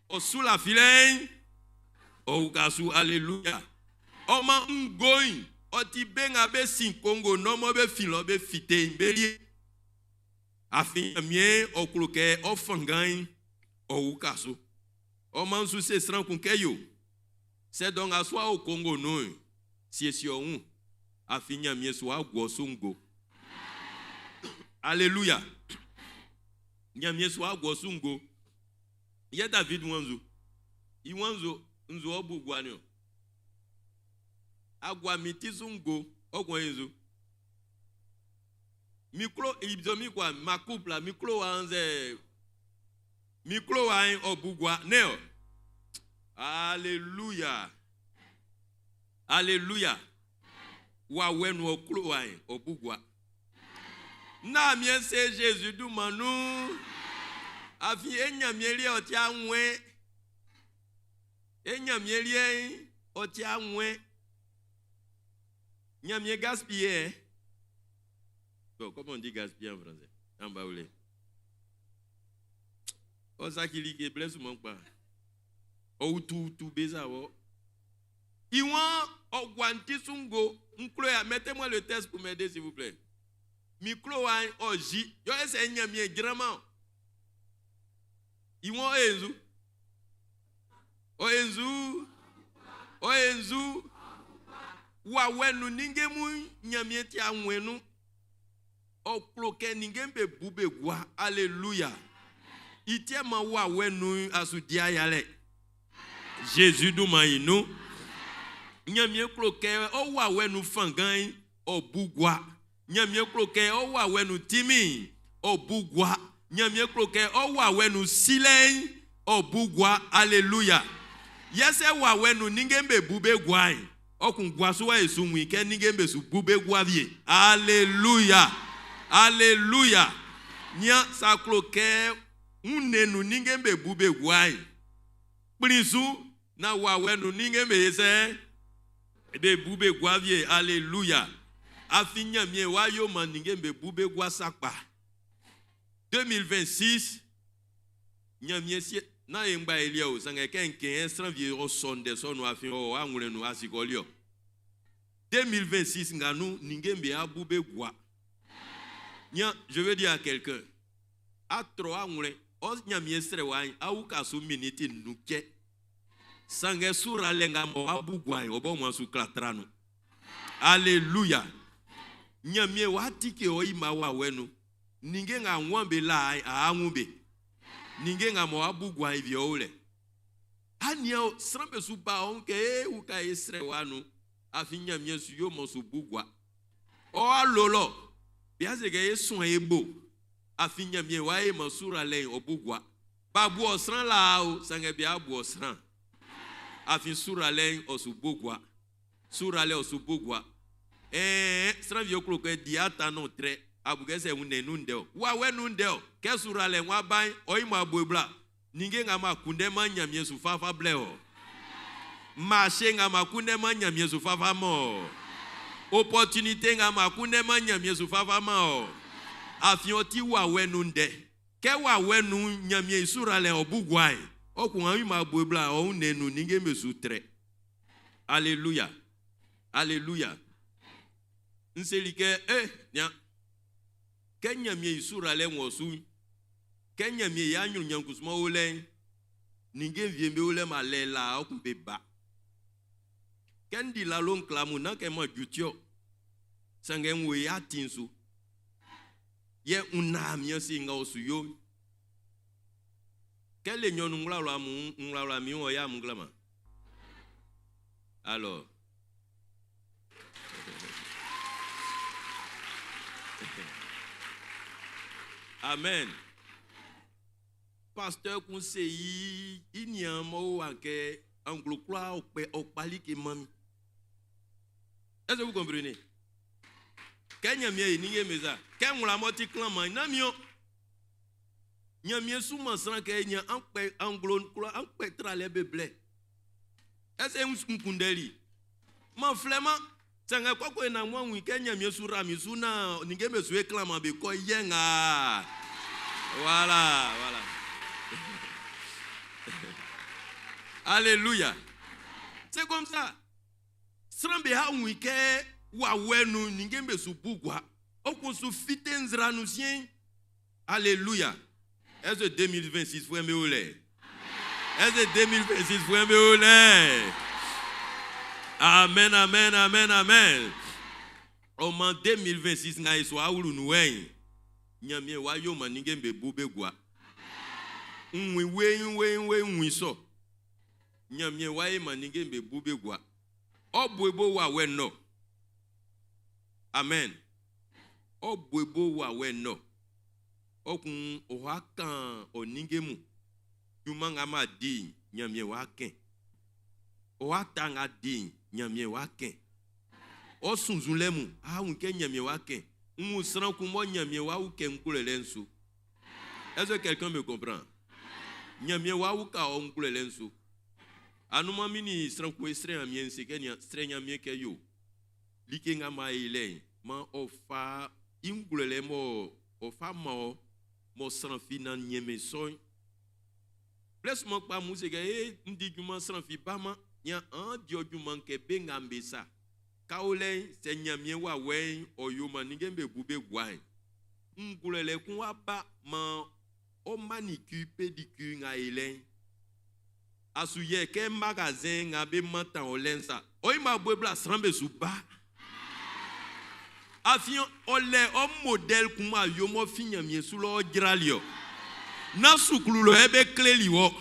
O sula filen o wukasu. Alléluia. O ma ngoin o ti benga be sin Congo no mo be fin lo be fité mbeli. Afin nyamie o kloke o fangan o wukasu. O man sou se sran kun keyo. C'est donc à soi au Congo non. Si si on a fini à mieux soit gosungo. Alléluia. Nyamie soit gosungo. Il y a David Wanzo. Il wanzo nzo obugwanyo. Agwa mitizungo ogwenzo. Mikro ibzomi kwa makupla mikro wanze. Mikro wain obugwa neo. Alléluia. Alléluia. Wa wenu oklo wain obugwa. Na mien se Jésus du manu. Afi enyamieli oti anwe. Enyamieli oti anwe. Nyamie gaspiller. Bon, comment on dit gaspiller en français? En baoulé. O sakili ke blesse mon pa. O tu beza wo. Iwan o gwanti sungo, nkloya, mettez-moi le test pour m'aider s'il vous plaît. Miklo wa o ji, yo ese nyamie grama. Iwan enzu. O enzu. O enzu. Wa wenu ninge mu nyamie ti anwenu. O ploke ninge mbe bube gwa. Alléluia. Itie ma wa wenu asudia yale. Jésus du maïnou. Nyamie kloke o wa wenu fangan o bugwa. Nyamie kloke o wa wenu timi o bugwa. Nyamie kloke o wa wenu silen o bugwa. Alléluia. Yese wa wenu ningembe bube gwai. O kun gwasu wa esu mwike ningembe su bube gwavie. Alléluia. Alléluia. Nya sa kloke unenu ningembe bube gwai. Prinsu na wa wenu ningembe yese be bube gwavie. Alléluia. Afinya mie wa yo man ningembe bube gwa sakpa. 2026 nyamie na yengba elia o sanga ken ken vie o sonde so no afin o anwure no asikolio 2026 nganu ningembe abube gwa nya je veux dire à quelqu'un a trop anwure o nyamie sere wan awuka so minute nuke sanga sura lenga mo abugwa obo mo su klatrano alléluia nyamie watike o ima wa wenu ninge nga nwambe la anwube ninge nga mo abugwa ivyo ole ania srambe su ba onke uka esre wanu afinya miesu yo mo su bugwa o alolo biaze ge esun ebo afinya mie wa e mo sura len obugwa babu osran la o sange bia bu osran afin sura len osubugwa sura le osubugwa sran yo kro ke diata no tre abugese unenu ndeo wa wenu ndeo ke sura len wa ban oimo abuebla ninge nga makunde manya miesu fafa bleo marché nga makunde manya miesu fafa mo opportunité nga makunde manya miesu fafa mo afioti wa wenu nde ke wa wenu nyamie isura le obugwai okun ayi ma abuebla o nenu ninge mesu tre alléluia alléluia nselike nya Kenya mi isura le wosu Kenya mi ya nyu nyankusuma ole ninge viembe ole malela okumbe ba kendi la long klamu na ke ma jutio sange mwe ya tinsu ye unamia singa osuyo kele nyonu nglalwa mi o ya munglama alors amen. Pasteur conseiller inyamo anke anglokla okpali ke mami. Est-ce que vous comprenez? Kenya mie ninge meza. Ken la moti clama namio. Nya mie suma san ke nya anpe anglokla anpe trale beble. Est-ce que nkundeli? Ma flema sanga kwako na mwa Kenya mie sura misuna ninge mesu clama be ko yenga. Voilà, voilà. Alléluia. C'est comme ça. Srambe ha wike wa wenu ningembe subugwa. Oko su fitenzra nusien. Alléluia. Est-ce 2026 frère me ole? Est-ce 2026 frère me ole? Amen, amen, amen, amen. Au moment 2026 nga iswa ulu nuwen. Nyamie wa yo maningembe bube gwa. We so. Nyamie wa e maningembe bube gwa. Obwebo wa we no. Amen. Obwebo wa we no. Okun ohakan oningemu. Yumanga ma di nyamie wa ken. Ohatanga di nyamie wa ken. Osunzulemu ha unke nyamie wa ken. Est-ce que quelqu'un me comprend? Nyamie wa uka onkule lensu. Anuma mini stranku estre amien sekenya strenya mie ke yo. Likenga ma ile ma ofa ingulele mo ofa mo stranfi na nyeme soy. Bless mo pa musega ndiguma stranfi bama nya an dioduma ke bengambesa. Kaole se nyamie wa wen oyoma ningembe bube gwan ngulele kun wa ba ma o manicure pédicure nga elen asuye ke magasin nga be matan olensa oyima bwebla srambe suba afion ole o model kuma yomo finyamie sulo jiralio na sukululo ebe kleliwo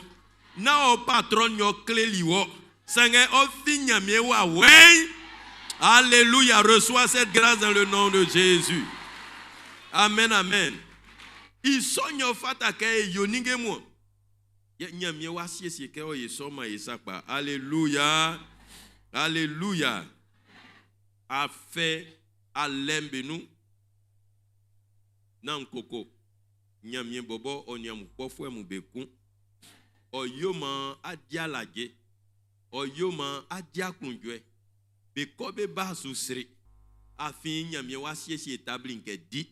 na o patron yo kleliwo sange o finyamie wa wen. Alléluia, reçois cette grâce dans le nom de Jésus. Amen, amen. Ils sont yoningemo. Alléluia. Alléluia. A fait à l'embenu. Nan koko. Nyamie bobo onyam pofwe mubeku. Oyoma adialage. Oyoma adiakunjwe. Bekobe ba susri afin nyamie wasie si établi nke di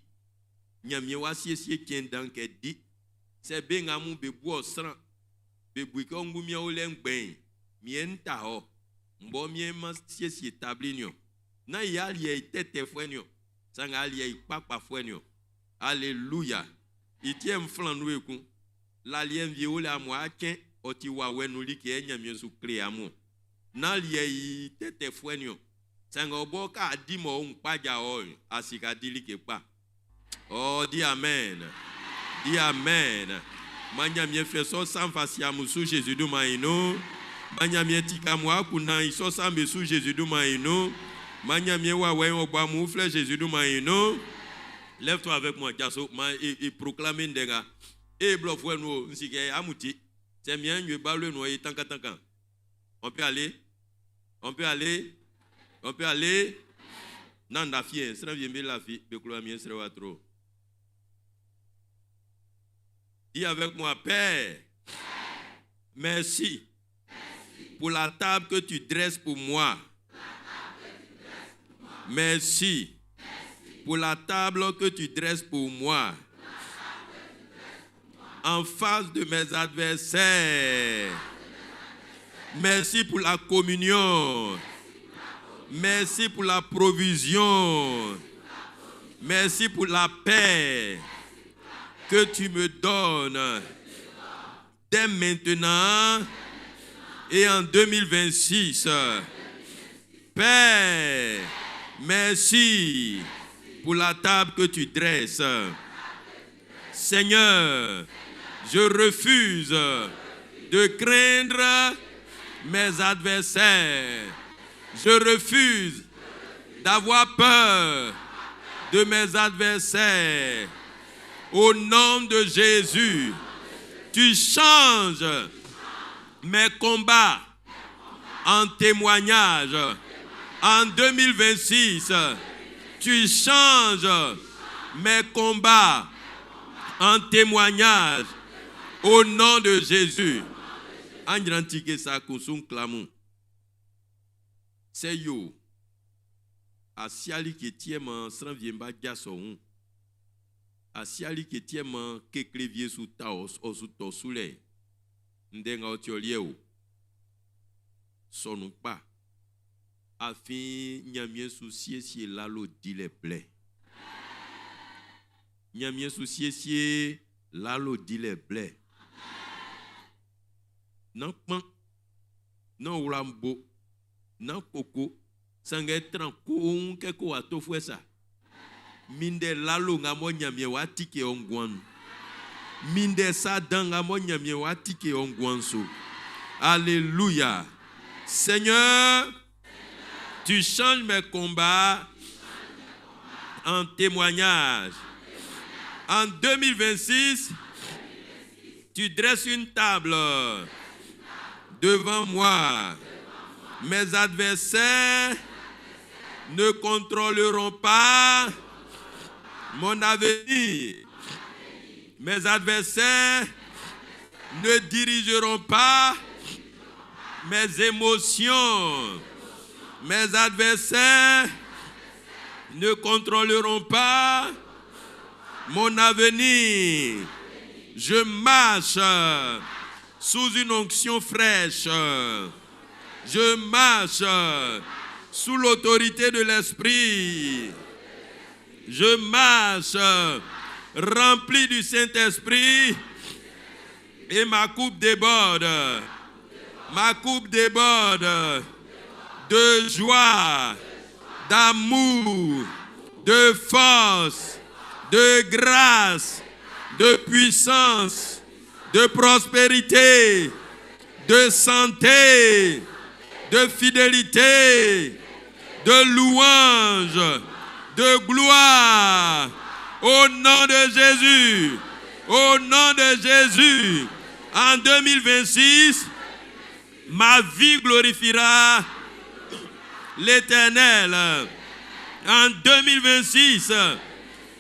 nyamie wasie si kendan ke di se benga mu bebu osran Bebouika ngumia oleng ben. Mien tao. Mbo mien mas si établi. Na yali ye tete fwenyo. Sanga ali ye papa fwenyo. Alléluia. Itiem flanoué kou. La lien vie ou la moitié. Oti wawe nuli ki enyamye sou kre amu. Na liye tete fwenyo. Sanga oboka adimo umpaja ol. Asika dili ke pa. Oh, dis amen. Dis amen. Manyamye feso sans facia musu Jésus du maïno. Manyamye tikamwa kuna iso sans besu Jésus du maïno. Manyamye wawe oba moufle Jésus du maïno. Lève-toi avec moi, Jasso. Et proclame ndenga. Et blofwe no nsike amuti. C'est bien, je parle noyer tanka. On peut aller? On peut aller? On peut aller? Non, la fille, c'est bien la fille, de Cloamien sera trop. Dis avec moi, Père, merci pour la table que tu dresses pour moi. Merci pour la table que tu dresses pour moi. En face de mes adversaires. Merci pour la communion. Merci pour la provision. Merci pour la paix que tu me donnes dès maintenant et en 2026. Père, merci pour la table que tu dresses. Seigneur, je refuse de craindre mes adversaires. Je refuse d'avoir peur de mes adversaires. Au nom de Jésus, tu changes mes combats en témoignage. En 2026, tu changes mes combats en témoignage. Au nom de Jésus. Angrantike sa kusum klamu. C'est yo. Asiali ki tiema san viemba jason. Asiali ki tiema ke klevie sou taos o sou tosule. Ndenga otiolieu. Sonu pa. Afin nyamie soucier si lalo dile ple. Nyamie soucier si lalo dile ple. Non pan, non rambo, non coco, sangue tranquille que quoi to fue ça. Minde lalo ngamo nyamye watike ongwan. Minde sa danga mo nyamye watike ongwanso. Alléluia. Seigneur, tu changes mes combats en témoignage. En 2026, tu dresses une table devant moi. Mes adversaires ne contrôleront pas mon avenir. Mes adversaires ne dirigeront pas mes émotions. Mes adversaires ne contrôleront pas mon avenir. Je marche sous une onction fraîche. Je marche sous l'autorité de l'Esprit. Je marche rempli du Saint-Esprit et ma coupe déborde. Ma coupe déborde de joie, d'amour, de force, de grâce, de puissance, de prospérité, de santé, de fidélité, de louange, de gloire. Au nom de Jésus, au nom de Jésus, en 2026, ma vie glorifiera l'Éternel. En 2026,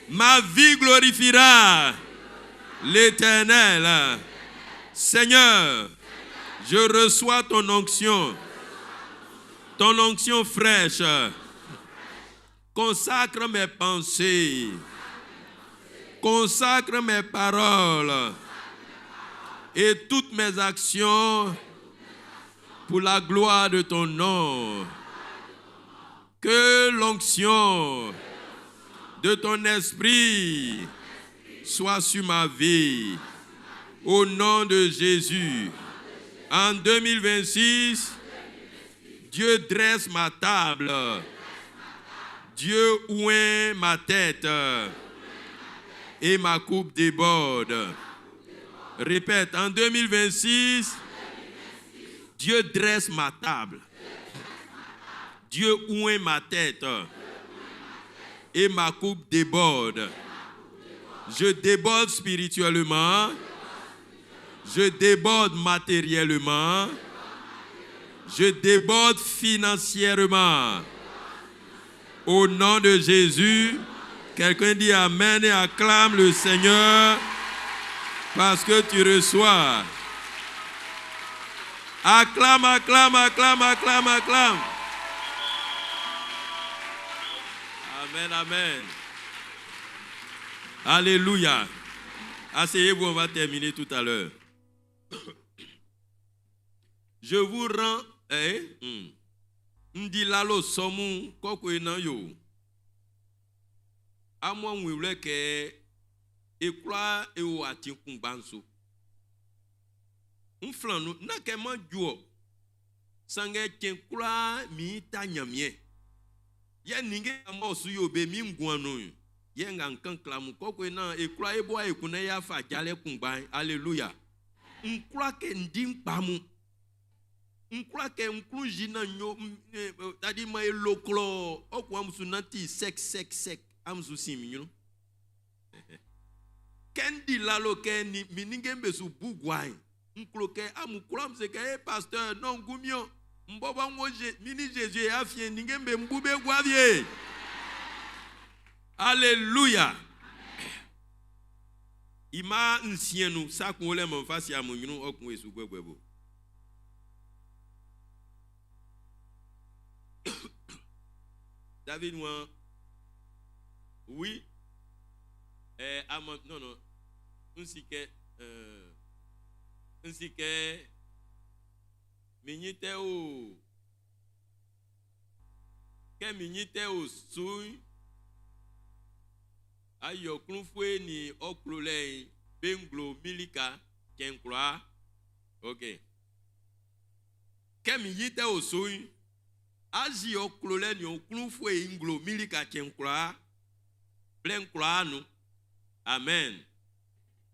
ma vie glorifiera l'Éternel. Seigneur, je reçois ton onction fraîche. Consacre mes pensées, consacre mes paroles, et toutes mes actions pour la gloire de ton nom. Que l'onction de ton esprit soit sur ma vie. Au nom de Jésus. En 2026, Dieu dresse ma table. Dieu oint ma tête. Et ma coupe déborde. Répète, en 2026, Dieu dresse ma table. Dieu oint ma tête. Et ma coupe déborde. Je déborde spirituellement. Je déborde matériellement. Je déborde financièrement. Au nom de Jésus, quelqu'un dit Amen et acclame le Seigneur parce que tu reçois. Acclame, acclame, acclame, acclame, acclame. Amen, amen. Alléluia. Asseyez-vous, on va terminer tout à l'heure. Je vous rends. Ndi lalo somu koko ena yo. Amwa mwile ke ekwa ewo ati kumbanso. Unflanu na ke manjuo. Sange kenkura mi tanyamye. Ye ninge amosu yo be mi ngwano. Ye ngankan klamu koko ena ekwa ebo ekune ya fa jale kumban. Alléluia. Nkura ke ndim pamu. Nkroake nkruji na nyo tadi ma eloklo okwa amsu nanti sek amsu simi you know kendi lalo ken mininge mbesu bugwai nkroke amukura mseke pasteur non gumio mboba ngoje mini Jésus afie ninge mbe mbube gwavie. Alléluia. Ima nsienu sakunole mfasi ya munyunu okun esu gwegwebo. David, moi, oui, non, ainsi que, minite au souy, ayo klufwe ni oklole, benglo milika, kenkwa, ok. Que minite au souy, Azi oklole ni oklufwe inglo milika kenkwa blenkwa nu. Amen.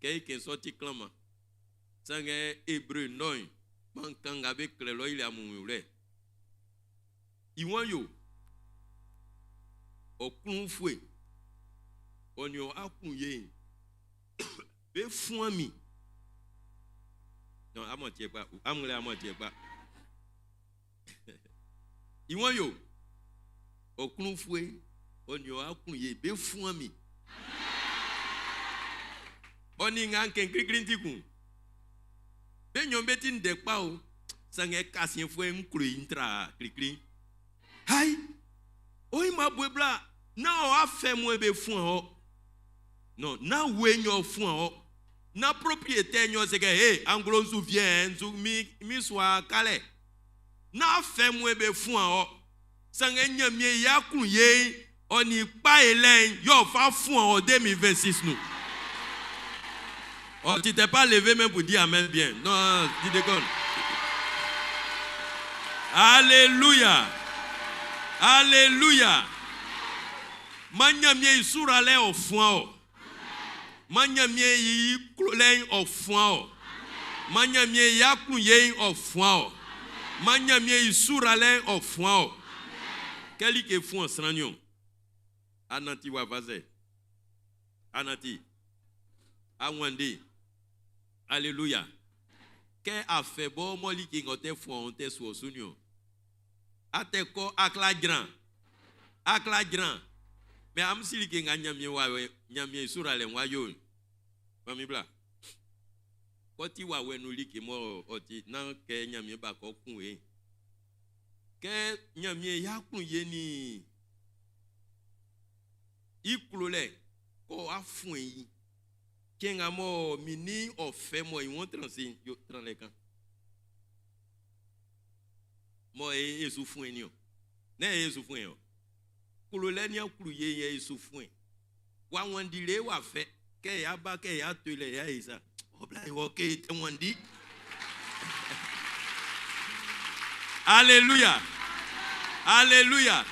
Kei ken sorti klama. Sange Hébreu noy mankanga be klelo ile amumule. Iwan yo oklufwe onyo akunye be fuami. Non, amotie pas. Amule amotie pas. Iwan yo okunfwe onyo akunye be fuami oni nganken krikrinti kun be nyombeti ndekpa o sange kasien fwe nkru intra krikrin hai oyi mabwebla na o afemu be fun o non na wenyo fun o na propriétaire nyo seke hey anglo nzu vient nzu mi swa kale na afemu be fun o sange nyamie yakun ye oni pa elen yo fa fun o 2026 nous. Oh, tu t'es pas levé même pour dire amen bien. Non, dis déconne. Alléluia. Alléluia. Manyamie isura le ofun o. Manyamie yi klolen ofun o. Manyamie yakun ye ofun o. Manyamie isura le ofun o. Quel que font sranyon? Ananti wa vaze. Ananti. Awande. Alléluia. Qu'est a fait bon moli qui ngote font te so sunyo. Ate ko akla grand. Akla grand. Mais am sili ki nganyamie wa nyamie sura le wayo. Mami bla. Koti wa wenuli ki mo oti na ke nyamie ba ko kun e. Ke nyamie yakun ye ni ikulole ko afun yi Qui a mo mini o fait moi ils vont transer yo trans les camps. Moi et souffouin yo. Ne souffouin yo. Kulole ni akuluye ye souffouin. Wa wandile wa fait ke ya ba ke ya tele ya isa. Obla yo ke te wandi. Alléluia. Alléluia.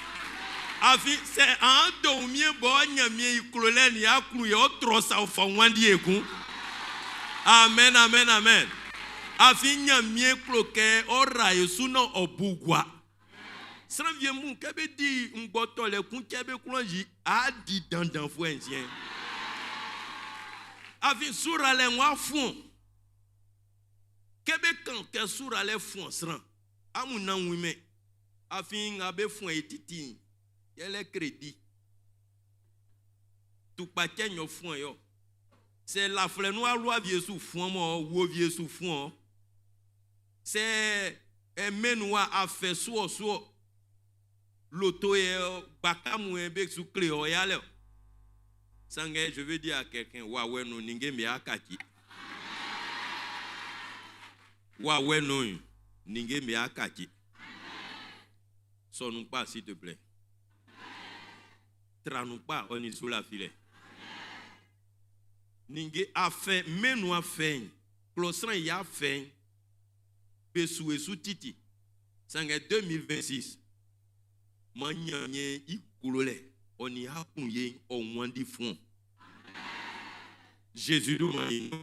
Afi c'est un domien bon nyamie kulole ni akuluye o trosa o fa wandi eku. Amen, amen, amen. Afi nyamie kloke ora yesu no obugwa. Sanvie mou kebe di mboto le kun kebe klonji a di dandan fo ensien. Afi sura le nwa fon. Kebe kan ke sura le fon sran. Amu nan wime. Afi ngabe fon etiti. Yele crédit. Tout pa kenyo fon yo. C'est la fleur noire loi vieux sous fond mo wo vieux sous fond. C'est un menoir a fait so l'auto est bakamu ebe sous clé oyale. Sangé je veux dire à quelqu'un wa we no ninge me akaki. Wa we no ninge me akaki. Sonne pas s'il te plaît. Tranou pas on est sous la filet. Ninge a fait menu a fait closran ya fait besu sous titi sangé 2026 manyanye ikulole on y a kunye on wandi fond Jésus do maïno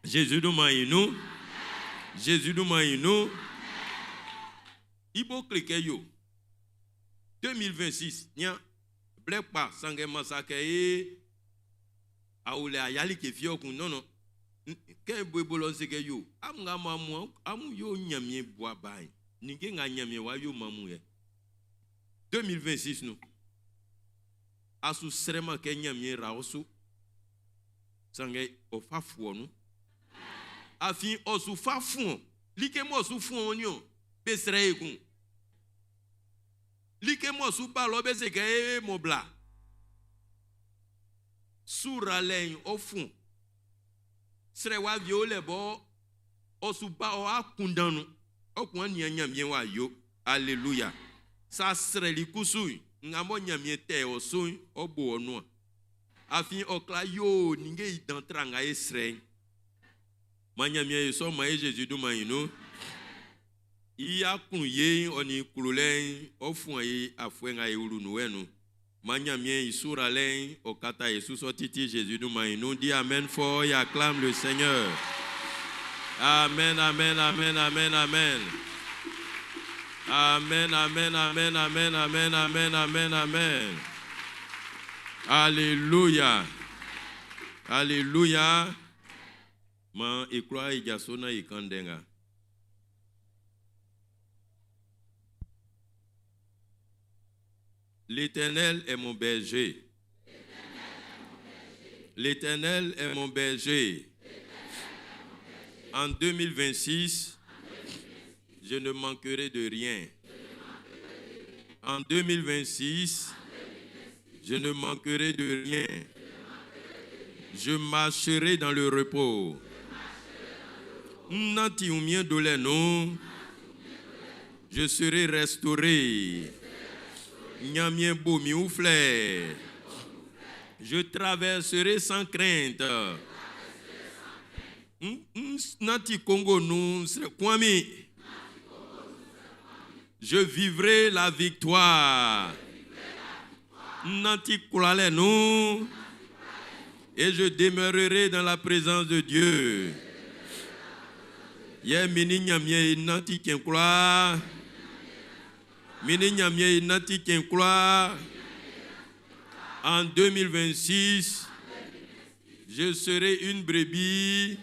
Jésus do maïno Jésus do maïno ibo cliquer yo 2026 nya black pas sangé massacre aule ayali ke fio kun non ke bobolon se ke yo amga mamu amu yo nyamie boa bai ninge nga nyamie wa yo mamu ye 2026 no asu srema ke nyamie raosu sange o fafu no afi osu fafu like mo su fu onyo besre ekun like mo su balo be se ke mo bla Sura len au fond. Sere wa viole bo osuba o akundanu. Okwa nyamie wa yo. Alléluia. Sa sere likusu ngamo nyamie te osun obo ono. Afi okla yo ninge idantra nga esre. Manyamie so ma Jésus do maino. Iya kunye oni kulule ofun yi afwenga yulu nuenu. Manyamien isura len okata Jesus otiti Jésus nous maïnou dit amen fort et acclame le Seigneur. Amen, amen, amen, amen, amen. Amen, amen, amen, amen, amen, amen, amen, amen. Alléluia. Alléluia. Man ekwa ijasona ikandenga. L'Éternel est mon berger. L'Éternel est mon berger. En 2026, je ne manquerai de rien. En 2026, je ne manquerai de rien. Je marcherai dans le repos. Je serai restauré. Nyamien bomi ou fleur. Je traverserai sans crainte. Nati Congo nous kwami. Je vivrai la victoire. Nati kulale nous. Et je demeurerai dans la présence de Dieu. Ye mini nyamie nati kenkula. En 2026, je serai une brebis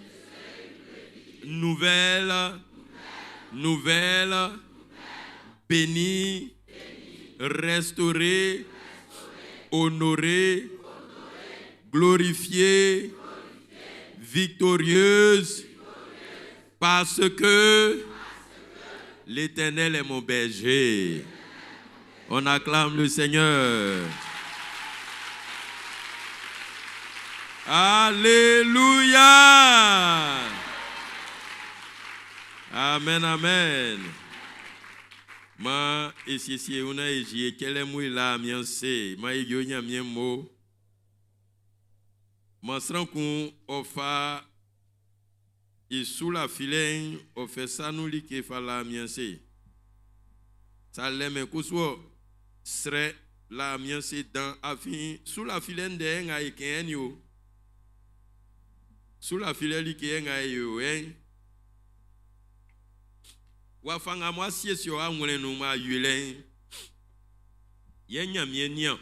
nouvelle, bénie, restaurée, honorée, glorifiée, victorieuse, parce que l'Éternel est mon berger. On acclame le Seigneur. Alléluia. Amen, amen. Ma ici on a agi quel est moi là mien c'est ma yo nya mien mo ma sranku ofa et sous la filaine on fait ça nous li ke fa la mien c'est ça l'aime kuswo serait la mien c'est dans afin sous la filaine de nga ken yo sous la filaine li ke nga yo hein wafanga mwasi esio angule no ma yule yenya mienia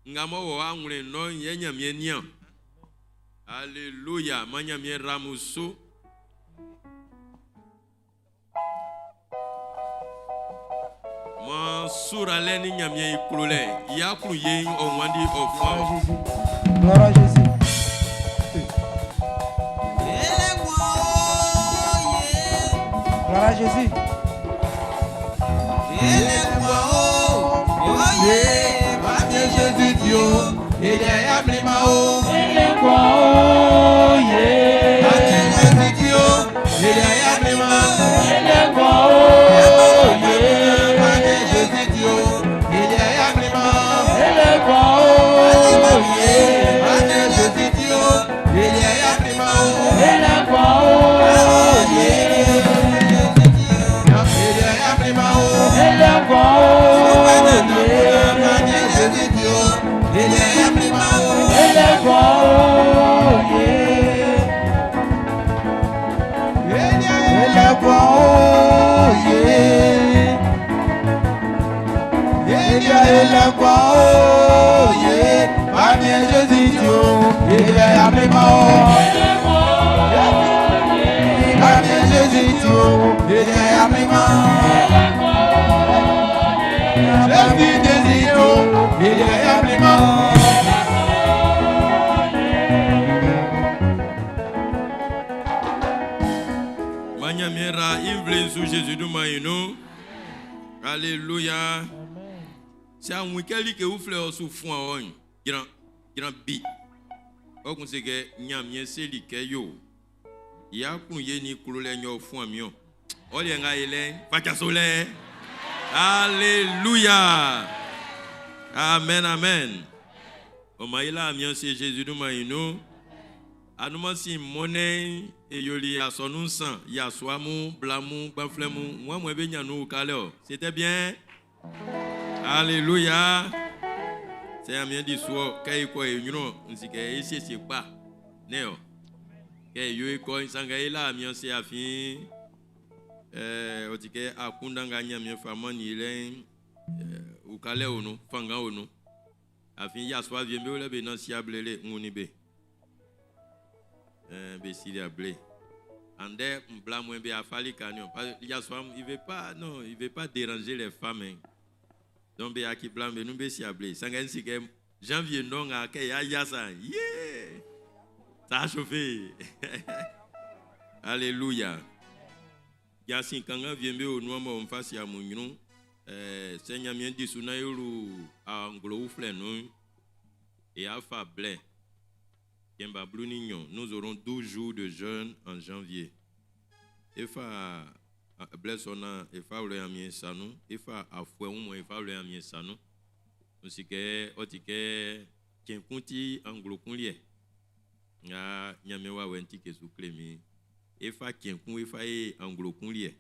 ngamo wo angule no yenya mienia alléluia manya mien ramuso ma sura leni nyamie iklule yaklu yen onwandi ofa
Gloire à Jésus. Gloire à Jésus.
Jésus de Maïno. Alléluia. C'est un week-end que vous faites sous fond. Grand bi. Au conseil que nyamien c'est yo. Ya kunye ni kulole nyo fond mion. Oli nga ele vaca soleil. Alléluia. Amen, amen. O maïla mien c'est Jésus de Maïno. Anuma si monnaie et yoli a son sang, ya soamu, blamu, baflemu, moi benya nou kaleo. C'était bien. Alléluia. C'est un bien dit soit kay ko e nyuno nsike ese se pa. Neo. Kay yo ko sanga ila mien se afin otike akunda nganya mien famani ile u kaleo no, fanga ono. Afin ya soa viembe ole be nan siablele ngunibe. Bécile à blé. Andé m'bla moins bien à fali canyon. Il veut pas déranger les femmes. Donc bien qui blanc mais nous bécile à blé. Sangan si que janvier non à que ya ça. Yeah. Ça a chauffé. Alléluia. Ya si kanga viembe au noir mon face ya munyon. Seigneur mien dit suna yulu anglo ou flenon et à fa blé. Nous aurons 12 jours de jeûne en janvier. Efa blessona efa le amien sanu efa afwe mo efa le amien sanu. Musike otike kenkunti anglo kunlie. Nga nyamewa wenti ke suklemi. Efa kenkun efa e anglo kunlie.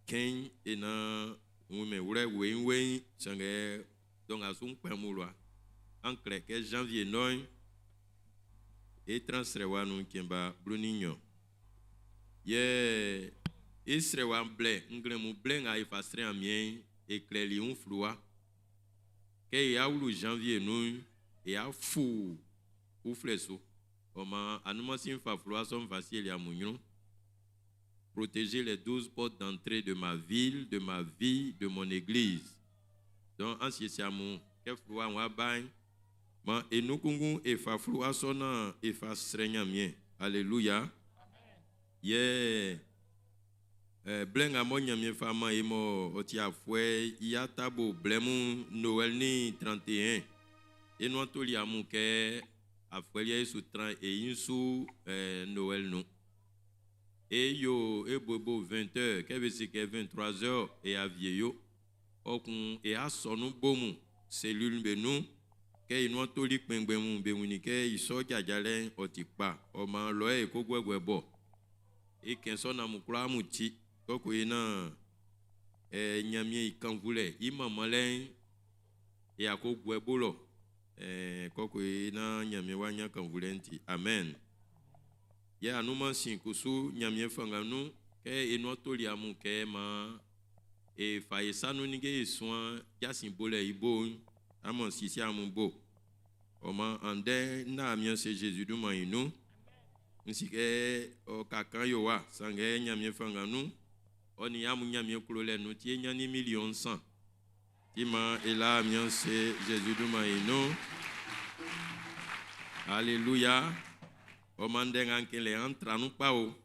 Ken ena mume wure we sange donc asun pemulwa. En clair, que janvier non et transrewa nous kemba bruninho. Ye isrewa blé, ngremu blé nga ifastre amien et cléli un froid. Que ya ou janvier non et a fou ou flesso. Oma anuma sin fa froid sont facile ya munyon. Protéger les 12 portes d'entrée de ma ville, de ma vie, de mon église. Donc en ce moment, que froid on va bain. Ma enukungu efa flua sona efa srenya mien. Alléluia. Yeah. Blen a nyamie fama emo oti afwe ya tabo blemu Noël ni 31 et nous to li amu ke afwe li su 30 et insu Noël non et yo e bobo 20h ke vesi ke 23h et avieyo okun e asonu bomu cellule benu ke inu to li pengbemu be wini ke iso jajale otipa o ma lo e ko gwegwebo e kenso na mukura muti koko ina nyamie ikanvule imamalen e akogwe bolo koko ina nyamie wanya kanvule nti amen ya anuma sinkusu nyamie fanganu ke eno toli amu ke ma e faisanu nige soin ya symbole ibo amon sisi amu bo oma ande na amien se Jésus du mainu nsike o kakan yo wa sange nyamie fanganu oni amu nyamie kulole no tie nyani million 100 tima ela amien se Jésus du mainu alléluia o mande ngankele entra nu pao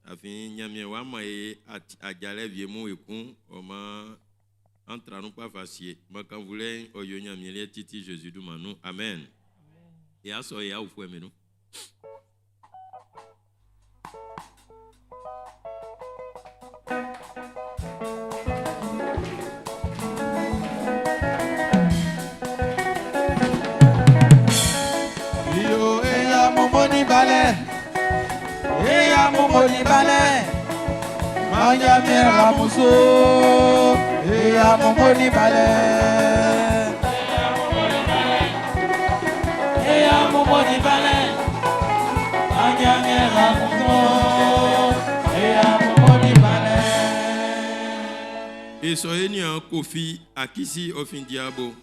afin nyamie wa ma e ajale viemu ekun o ma entra nu pa facie ma kan voulait o yo nyamie le titi Jésus du manu amen et aso ya ofu emenu
Eya momoni bale Manya mera muso Eya momoni bale Eya momoni bale Manya mera muso Eya momoni bale
et soyez un kofi akisi ofin diabo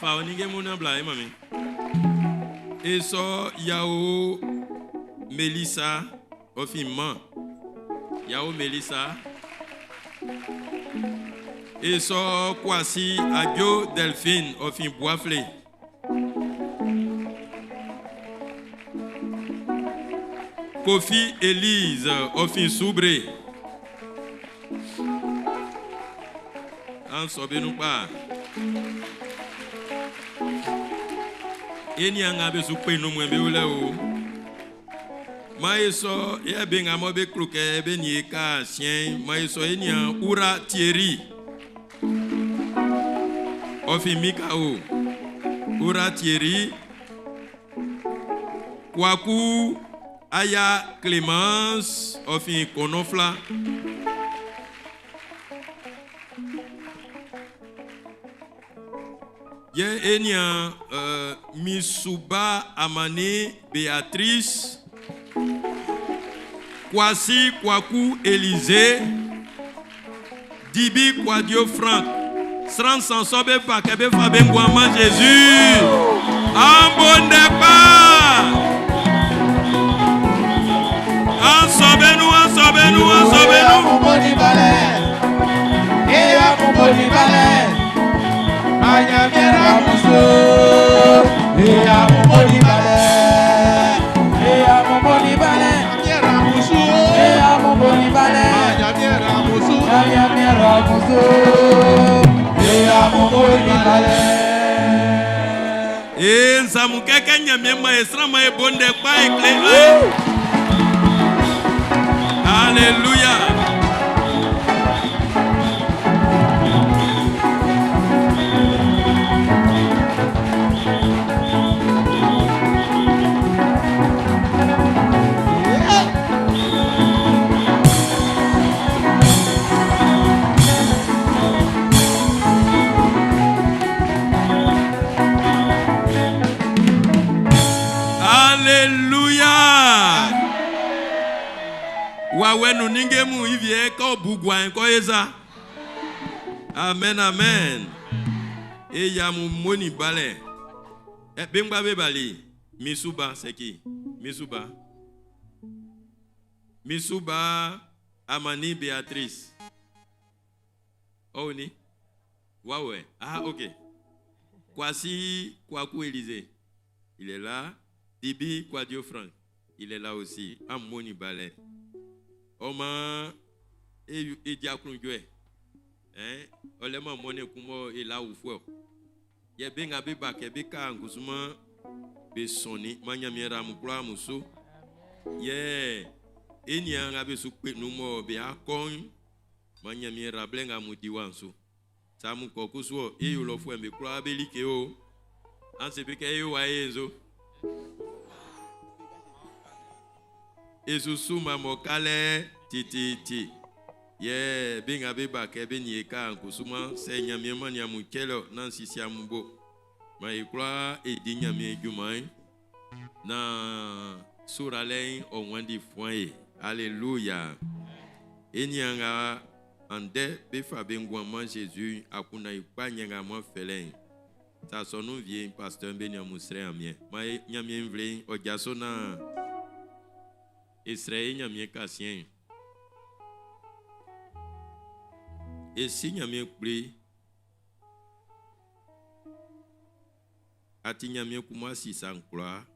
fa onige mona bla mami et so yao Melissa ofin man yao Melissa et so kwasi adio Delphine ofin boiflé Kofi Elise ofin soubré en sobenu pa eni anga be supe no mwembe ule o maeso e be ngamo be kluke be ni ka sien maeso eni an ura Thierry ofin Mikao ura Thierry kwaku Aya Clémence ofin Konofla ye enia Misuba Amani Béatrice Kwasi Kwaku Élysée Dibi Kwadio Franck Sran Sansobe Pakebe Fabengwama Jésus Ambondepa Ansobenu
Eya momoni bale Eya momoni bale Manya mera muso Eya momoni bale Eya momoni bale Mera muso Eya momoni bale Manya mera muso Eya momoni bale
Nsamu keke nyamie maestra mae bonde pa ekle Alléluia. Alléluia. Wawenu ningemu hivye ka bugwa enko eza. Amen amen. E ya moni bale. E bengba be bali. Misuba seki. Misuba Amani Béatrice. Oh ni. Waouh. Ah OK. Kwasi Kwaku Élysée. Il est là. Dibi Kwadio Franck. il est là aussi. Amoni balé. Oma et diakonjoe. Hein? Olema mone kumo et là où faut. Ye benga beba kebeka ngusuma be soni manyamira mukura musu. Ye eni anga be sukpe numo be akon manyamira blenga mudiwansu. Samu kokuso e yo lo fu embe kura be like o. Anse be ke yo wa enzo. Esusuma mokale titi. Ye benga beba kebe ni eka kusuma se nyamie mania mukelo nansi sia mbo. Ma ikra e di nyamie jumai na sura len onwandi foye. Alléluia. Enyanga ande be fa bengwa man Jésus akuna ipa nyanga mo felen. Ça son vient pasteur Benia Mousre amien. Ma nyamie vle ojaso na Israël nyamie kasien. Et si nyamie kple ati nyamie kuma si sankla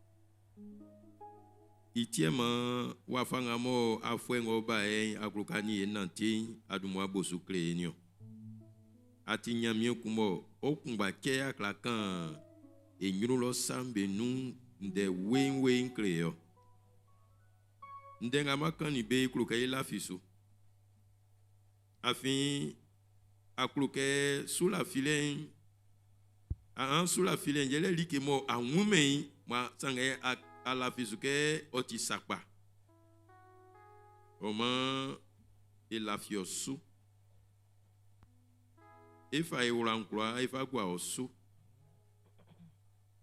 itiema wafanga mo afwengo ba akrukani enanti adumwa bosu klenyo ati nyamie kumo okumba ke aklakan enyulo sambe nu nde wen kleyo ndenga makani be kluka ila fisu afin akluke sous la filen sous la filen jele likemo a ngumei ma sange a la fisuke oti sakpa oma ila fiosu ifa iwulankwa ifa kwa osu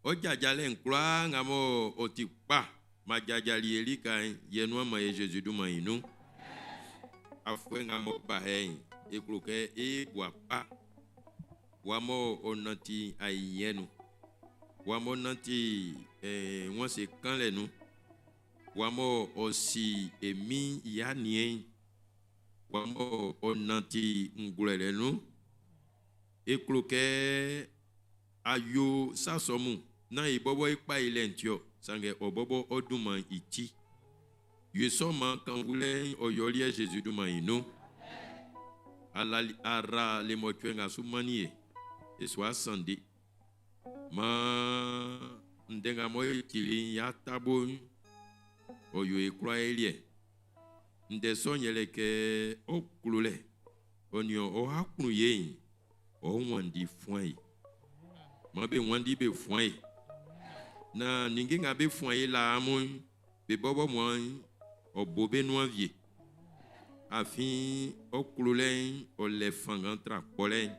ojajale nkwa ngamo oti pa majajali elika yenwa ma Jésus du mainu afwenga mo bahen ekluke e boapa wamo onati ayenu wamo nanti wonse kanle nu wamo osi emi yanien wamo onati ngulele nu ekluke ayo sasomu na ibobo ipa ilentio sange obobo oduma iti yesoma quand voulez oyoli Jésus du maïno ara les motuenga soumanie et soit sandi ma ndenga moyo kili ya tabo oyo ekwa elie nde sonyele ke okulule onyo o hakunu ye o wandi fwai ma be wandi be fwai na ninginga be fwai la amun be bobo mo obobe noavie afin okululen ole fangantra polen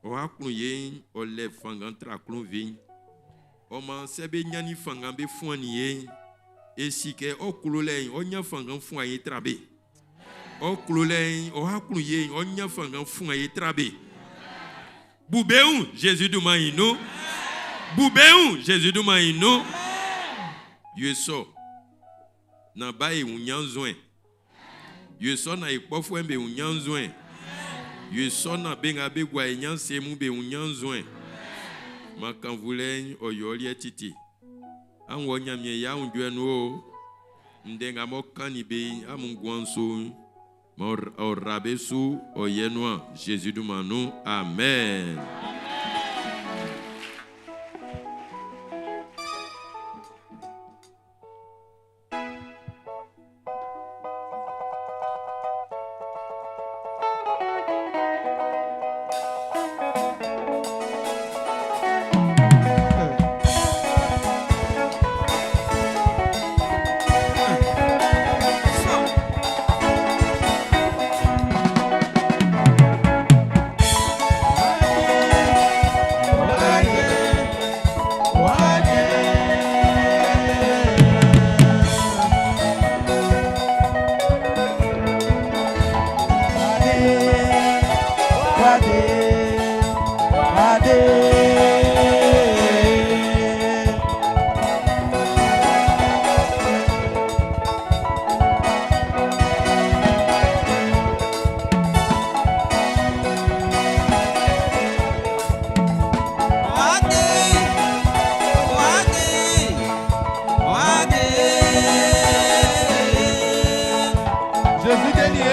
o akluye ole fangantra kluvin o man sebe nyani fangambe fuaniye esike okululen onya fangan fuaye trabe okululen o akluye onya fangan fuaye trabe Boubéou Jésus du maïno Boubéou Jésus du maïno yeso na bae unyanzwen yeso na ikpofu embe unyanzwen yeso na benga begwa enyanse mu be unyanzwen makanvule oyoli etiti anwo nyamye ya unjwenu ndenga mokani be amungwanso orabesu oyenwa Jésus du manu amen.
Yeah.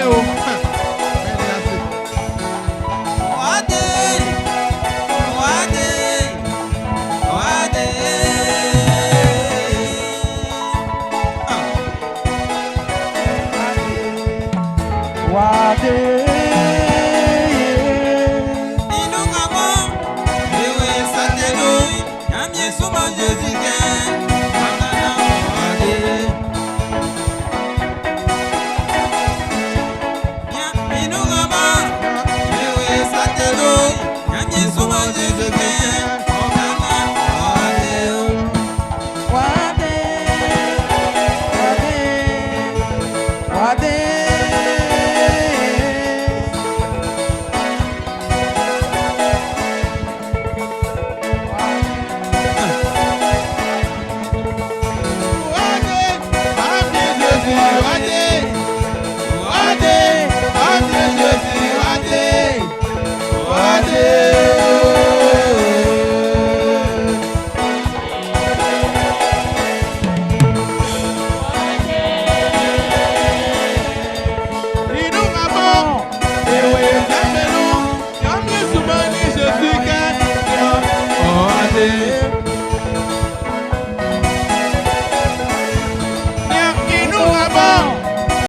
oh.